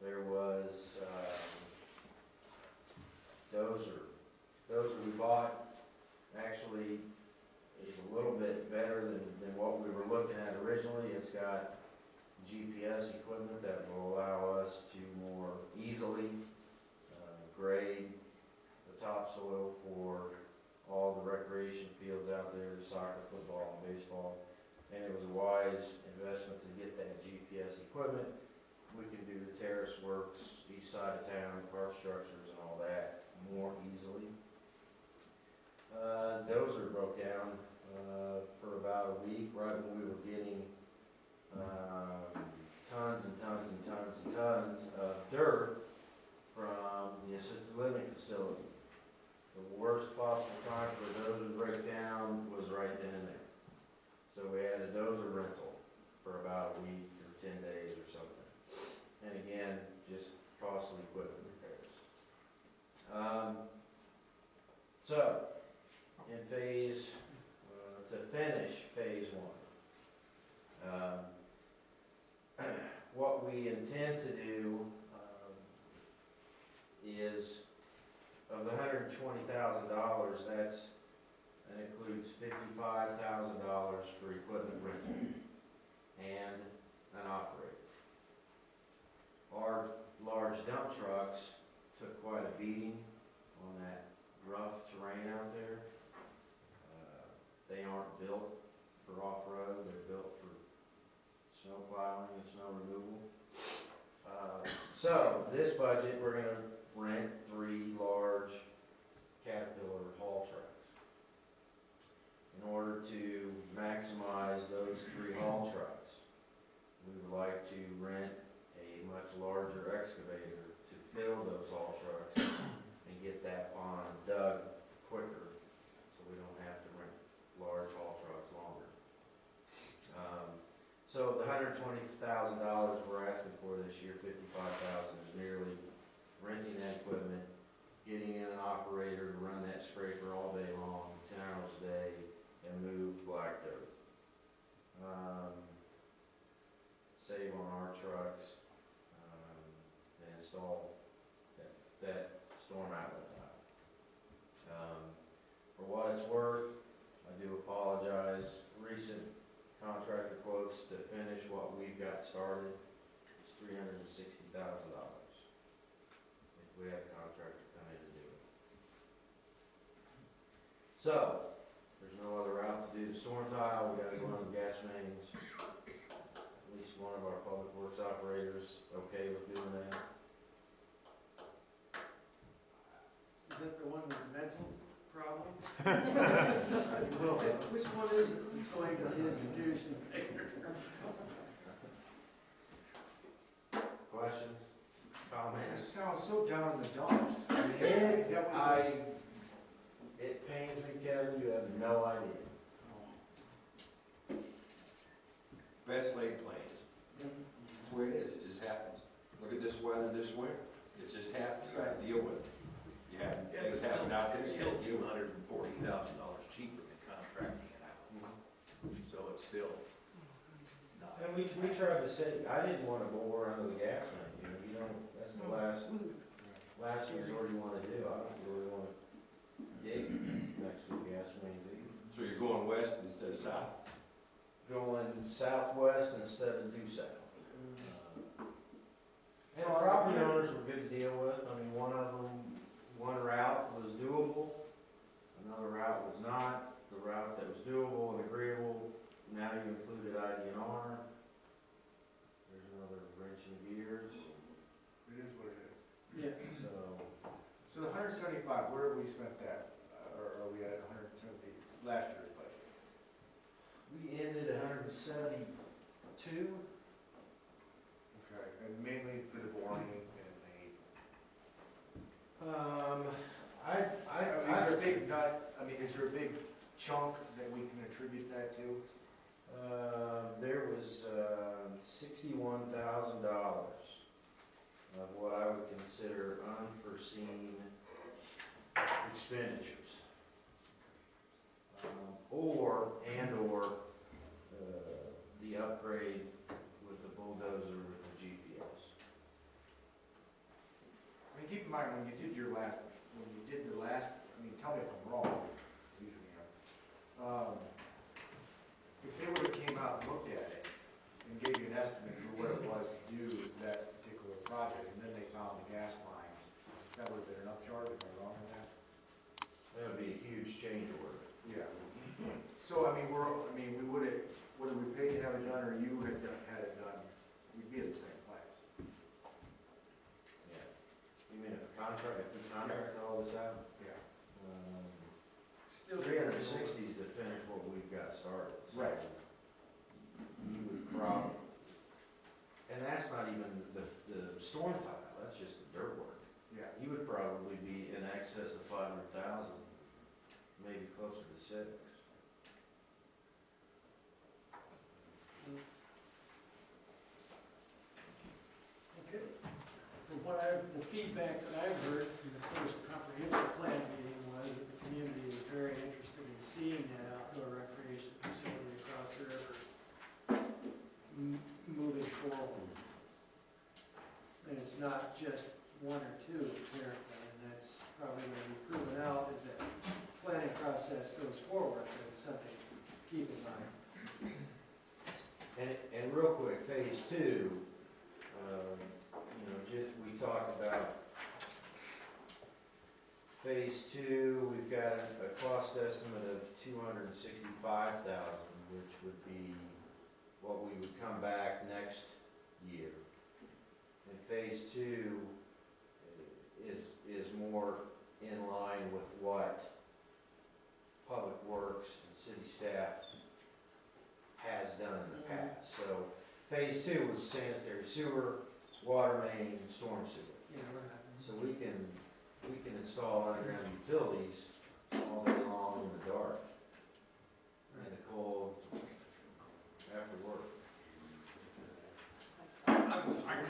There was dozer we bought actually is a little bit better than what we were looking at originally. It's got GPS equipment that will allow us to more easily grade the topsoil for equipment, we can do the terrace works, east side of town, park structures and all that more easily. Dozer broke down, for about a week, right when we were getting, tons and tons and tons and tons of dirt from the assisted living facility. The worst possible time for a dozer to break down was right then and there. So we had a dozer rental for about a week or 10 days or something. And again, just costly equipment repairs. So, in phase, to finish phase one, what we intend to do is, of the $120,000, that includes $55,000 for equipment rental and an operator. Our large dump trucks took quite a beating on that rough terrain out there. They aren't built for off-road, they're built for snow plowing and snow removal. So this budget, we're gonna rent 3 large Caterpillar haul trucks. In order to maximize those 3 haul trucks, we would like to rent a much larger excavator to fill those haul trucks and get that pond dug quicker, so we don't have to rent large haul trucks longer. So the $120,000 we're asking for this year, $55,000 is merely renting that equipment, getting in an operator to run that scraper all day long, 10 hours a day, and move black dirt. Save on our trucks, and install that storm outlet tile. For what it's worth, I do apologize. Recent contractor quotes to finish what we've got started is $360,000. If we have a contractor come in to do it. So, there's no other route to do the storm tile. We gotta go on the gas mains. At least one of our public works operators okay with doing that. Is that the one with the mental problem? Which one is it that's going to the institution? Questions? It Comments? sounds so down in the dumps. I mean, that was It pains me, Kevin, you have no idea. Best laid plans. That's the way it is, it just happens. Look at this weather this winter, it's just happened, you gotta deal with it. You have things happen out there, It's you still gotta deal with it. $240,000 cheaper than contracting it out. So it's still not. And we tried to say, I didn't want to bore under the gas main, you know, that's the last resort you want to do. I don't really want to dig next to the gas mains either. So you're going west instead of south? Going southwest instead of due south. And property owners were good to deal with. I mean, one route was doable, another route was not. The route that was doable and agreeable, now you included IDNR. There's another wrench in gears, It is what it is. Yeah. So the 175, where have we spent that? Or are we at 170 last year's budget? we ended 172. Okay, and mainly for the boring and the, is there a big nut, I mean, is there a big chunk that we can attribute that to? There was $61,000 of what I would consider unforeseen expenditures. Or the upgrade with the bulldozer with the GPS. I mean, keep in mind, when you did the last, I mean, tell me if I'm wrong, usually, if they would have came out and looked at it and gave you an estimate for what it was to do that particular project, and then they found the gas lines, that would have been an upcharge, am I wrong on that? That would be a huge change order. Yeah. So, I mean, we would have, whether we paid to have it done or you had it done, we'd be in the same place. Yeah. You mean if we contract all this out? Yeah. Still. 360s to finish what we've got started. So Right. You would probably, and that's not even the storm tile, that's just the dirt work. Yeah. You would probably be in excess of 500,000, maybe closer to 6. Okay. From the feedback that I've heard from the first comprehensive plan meeting was that the community is very interested in seeing that outdoor recreation facility across the river moving forward. And it's not just one or two apparently, and that's probably going to be proven out as that planning process goes forward, but it's something to keep in mind. And real quick, phase 2, we talked about phase 2, we've got a cost estimate of $265,000, which would be what we would come back next year. And phase 2 is more in line with what Public Works and city staff has done in the past. So phase 2 was sanitary sewer, water main, storm sewer. You know, we're not. So we can install underground utilities all day long in the dark, in the cold, after work. I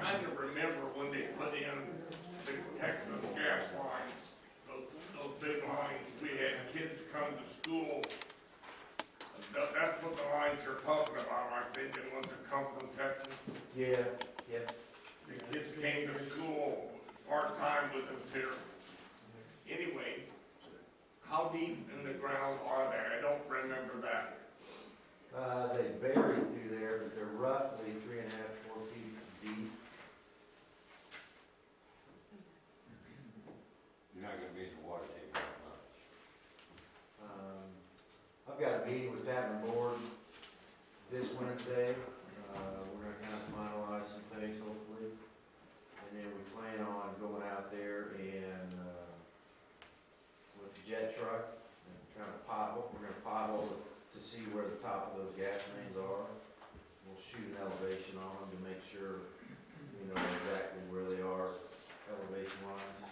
kind of remember when they put in the Texas gas lines, those big lines, we had kids come to school. That's what the lines you're talking about, I think, the ones that come from Texas. Yeah, yeah. The kids came to school part-time with us here. Anyway, how deep in the ground are they? I don't remember that. They vary through there, but they're roughly 3.5, 4 feet deep. You're not gonna be in the water table that much. I've got a meeting with Tappan Board this Wednesday. We're gonna kind of finalize some things hopefully. And then we plan on going out there and, with the jet truck and kind of pothole. We're gonna pothole to see where the top of those gas mains are. We'll shoot an elevation on them to make sure we know exactly where they are elevation wise.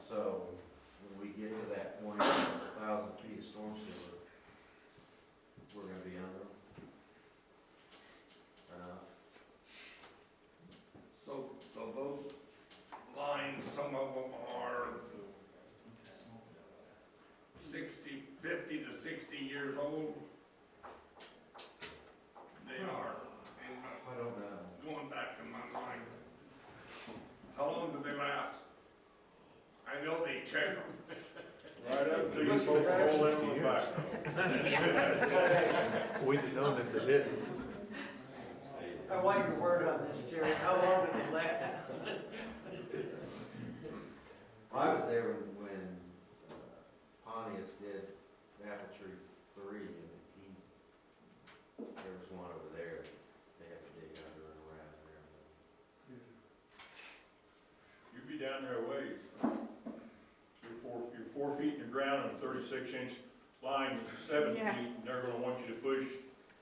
So when we get to that point, 1,000 feet of storm sewer, we're gonna be under them. So those lines, some of them are 50 to 60 years old. They are. And, I don't know. going back in my mind, how long do they last? I know they check them. Right up to you folks roll in on the back. We didn't know if they didn't. I like your word on this, Terry. How long did it last? I was there when Pontius did Apple Tree 3, and there was one over there. They had to dig under and around there. You'd be down there a ways. You're 4 feet in the ground and a 36-inch line, which is 7 Yeah. feet, and they're gonna want you to push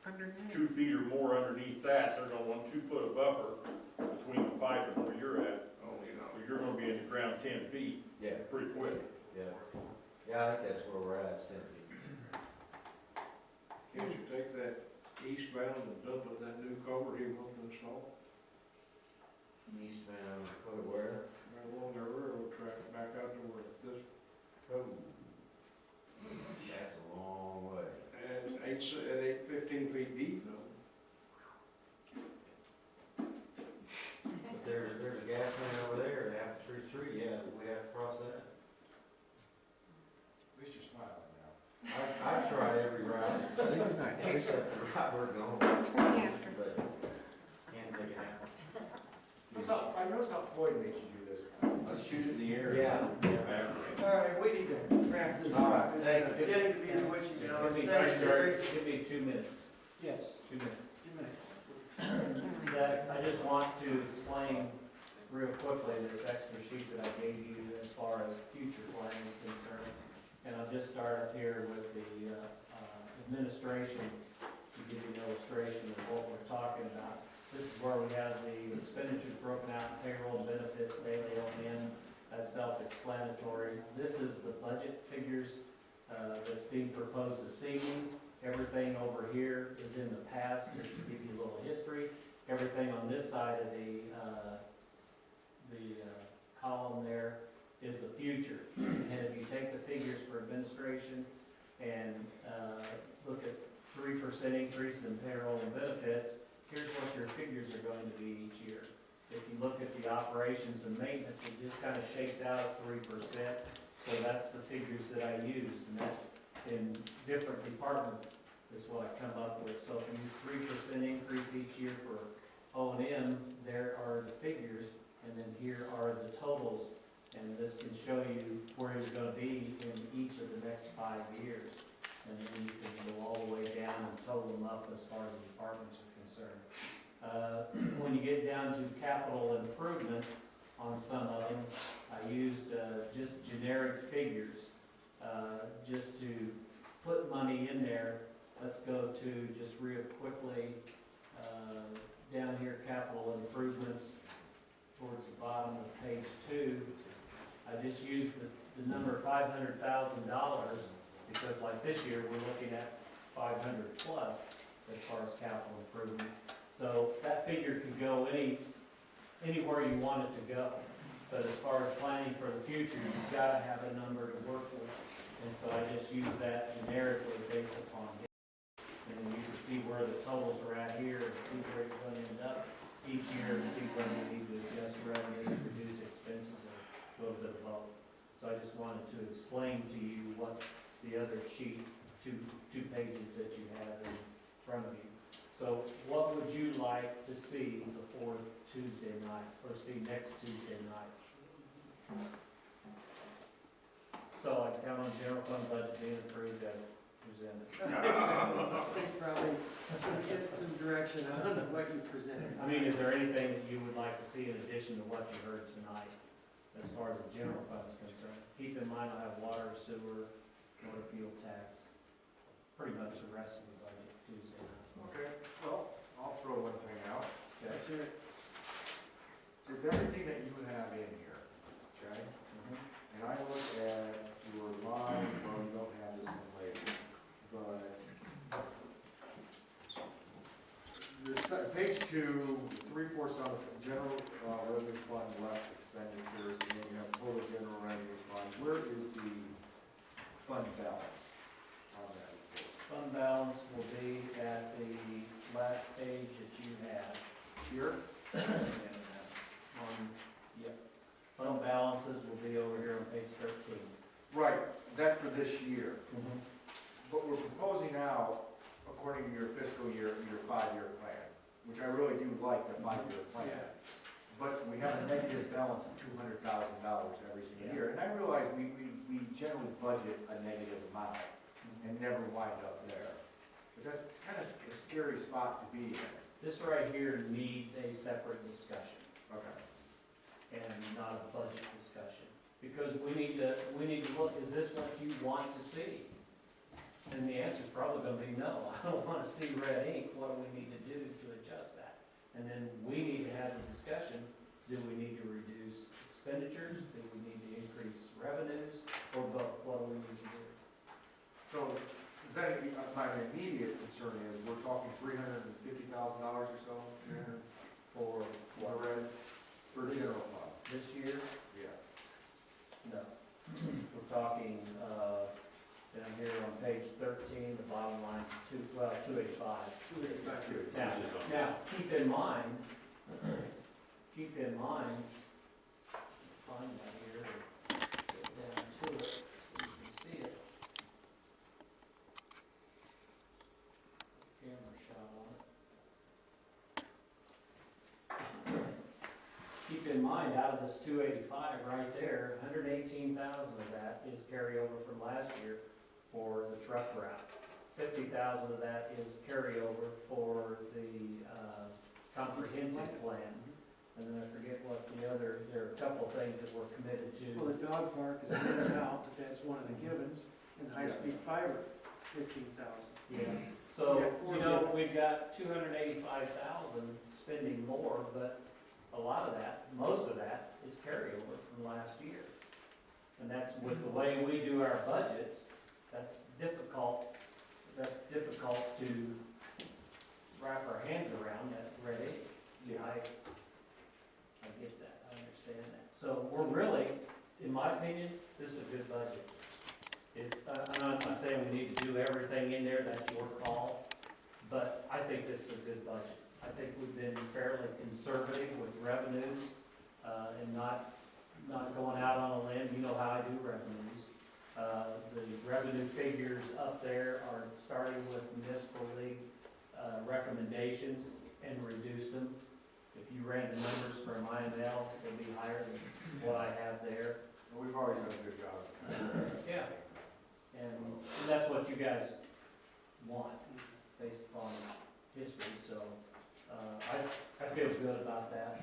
Underneath. 2 feet or more underneath that. They're gonna want 2 foot of buffer between the pipe and where you're at. Oh, you know. So you're gonna be in the ground 10 feet Yeah, pretty quick. yeah. Yeah, I think that's where we're at, it's 10 feet. Can't you take that eastbound and dump it in that new culvert he wants to install? Eastbound, put it where? Right along the railroad track, back out to where this, Oh. That's a long way. and it ain't 15 feet deep though. But there's a gas main over there, after 3, yeah, we have to cross that. At least you're smiling now. I've tried every route, except the route we're going, but can't make it happen. I noticed how Floyd made you do this. Let's shoot it in the air. Yeah. All right, we need to wrap this All up. right, It's thank you. getting to be the witching hour. Give me, Thanks, Terry. give me 2 minutes. Yes, 2 minutes. 2 minutes. that I just want to explain real quickly this extra sheet that I gave you as far as future planning is concerned. And I'll just start up here with the administration to give you an illustration of what we're talking about. This is where we have the expenditures broken out, payroll, benefits, daily O&M, that's self-explanatory. This is the budget figures that's being proposed this evening. Everything over here is in the past, just to give you a little history. Everything on this side of the column there is the future. And if you take the figures for administration and look at 3% increase in payroll and benefits, here's what your figures are going to be each year. If you look at the operations and maintenance, it just kind of shakes out at 3%. So that's the figures that I used, and that's in different departments is what I come up with. So if you use 3% increase each year for O&M, there are the figures, and then here are the totals. And this can show you where you're going to be in each of the next 5 years. And then you can go all the way down and total them up as far as the departments are concerned. When you get down to capital improvements on some of them, I used just generic figures just to put money in there. Let's go to just real quickly down here, capital improvements towards the bottom of page 2. I just used the number $500,000 because like this year we're looking at 500 plus as far as capital improvements. So that figure could go anywhere you want it to go. But as far as planning for the future, you've got to have a number to work with. And so I just use that generically based upon it. And then you can see where the totals are at here and see where you're going to end up each year and see whether you need to adjust revenue, reduce expenses, or do a bit of both. So I just wanted to explain to you what the other sheet, two pages that you have in front of you. So what would you like to see before Tuesday night, or see next Tuesday night? So I count on general fund budget being approved as presented. I think probably some get some direction on what you presented. I mean, is there anything that you would like to see in addition to what you heard tonight as far as the general fund is concerned? Keep in mind I have water, sewer, motor fuel tax, pretty much the rest of the budget Tuesday night. Okay, well, I'll throw one thing out. That's it. It's everything that you have in here, okay? And I look at your line, well, you don't have this one later, but page 2, 3/4 on the general revenue fund less expenditures, and then you have total general revenue fund. Where is the fund balance on that report? Fund balance will be at the last page that you have. Here? Fund balances will be over here on page 13. Right, that's for this year. But we're proposing now, according to your fiscal year, your 5-year plan, which I really do like, the 5-year plan. But we have a negative balance of $200,000 every single year. And I realize we generally budget a negative amount and never wind up there. But that's kind of a scary spot to be in. This right here needs a separate discussion. Okay. And not a budget discussion. Because we need to look, is this what you want to see? And the answer is probably going to be no. I don't want to see red ink. What do we need to do to adjust that? And then we need to have a discussion. Do we need to reduce expenditures? Do we need to increase revenues? Or both? What do we need to do? So then my immediate concern is we're talking $350,000 or so for red, for general fund. This year? Yeah. No. We're talking, down here on page 13, the bottom line's 285. Now, keep in mind, find that here, get down to it, so you can see it. Camera shot on it. Keep in mind, out of this 285 right there, 118,000 of that is carryover from last year for the truck route. 50,000 of that is carryover for the comprehensive plan. And then I forget what there are a couple of things that we're committed Well, to. the dog park is in and out, but that's one of the givens, and high-speed fiber, 15,000. Yeah, so, Yeah, four you know, givens. we've got 285,000 spending more, but a lot of that, most of that is carryover from last year. And that's with the way we do our budgets, that's difficult to wrap our hands around that rate. I get that, I understand that. So we're really, in my opinion, this is a good budget. I'm not saying we need to do everything in there, that's your call, but I think this is a good budget. I think we've been fairly conservative with revenues, and not going out on a limb. You know how I do revenues. The revenue figures up there are starting with municipal league recommendations and reduced them. If you ran the numbers from IML, they'd be higher than what I have there. We've always done a good job. Yeah. And that's what you guys want, based upon history, so, I feel good about that.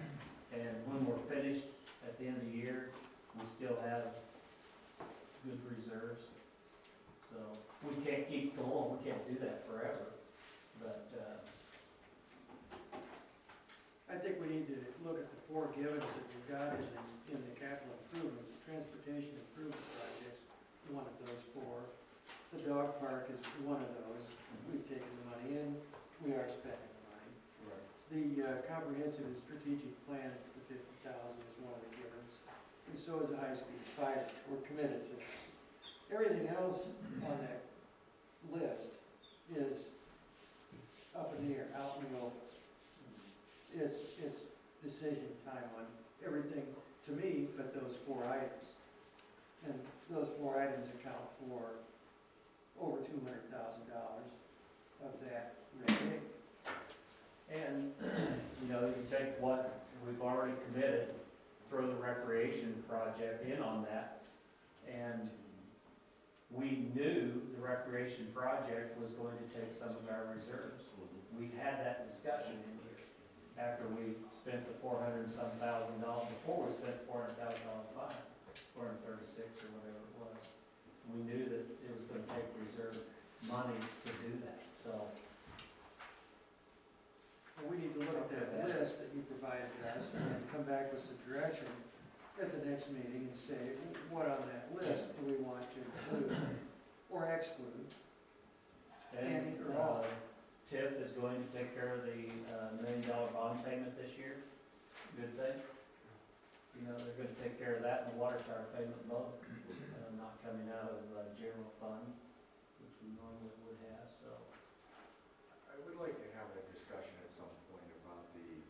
And when we're finished at the end of the year, we still have good reserves. So, we can't keep going, we can't do that forever, but, I think we need to look at the four givens that we've got in the capital improvements. The transportation improvement projects, one of those four. The dog park is one of those. We've taken the money in, we are spending the money. Right. The comprehensive and strategic plan, the 50,000 is one of the givens. And so is the high-speed fiber. We're committed to that. Everything else on that list is up in the air, out in the open. It's decision time on everything to me but those four items. And those four items account for over $200,000 of that remaining. and, you know, you take what we've already committed, throw the recreation project in on that, and we knew the recreation project was going to take some of our reserves. We had that discussion in here after we spent the $400-some thousand, before we spent $400,000 fine, 436 or whatever it was. We knew that it was going to take reserve monies to do that, so. And we need to look at that list that you provided us and come back with some direction at the next meeting and say, what on that list do we want to include or exclude? And, Any or all? TIF is going to take care of the $1 million bond payment this year. Good thing. You know, they're gonna take care of that and the water tower payment both, not coming out of general fund, which we normally would have, so. I would like to have that discussion at some point about the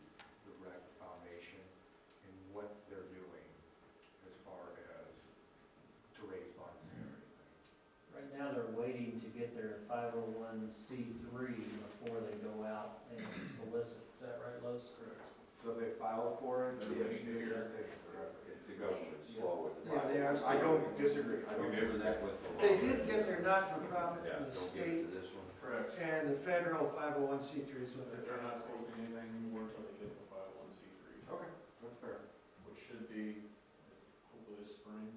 rec foundation and what they're doing as far as to raise funds and everything. Right now, they're waiting to get their 501c3 before they go out and solicit. Is that right, Los? Correct. So if they file for it, Yeah, it's just taking forever. The government's slow with the. Yeah, they are. I don't disagree. I don't Remember disagree. that with the. They did get their not-for-profit Yeah, from the don't get state into this one. Correct. and the federal 501c3 is what But they're they're not soliciting anything more until they get the 501c3, Okay, that's fair. which should be hopefully this spring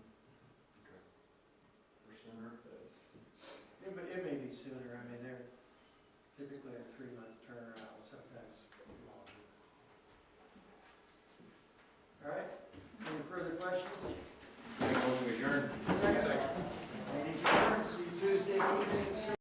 Okay. or sooner, but It may be sooner. I mean, they're typically a 3-month turnaround, sometimes longer. All right, any further questions? Make a motion to adjourn. Second. Meeting's adjourned. See you Tuesday evening.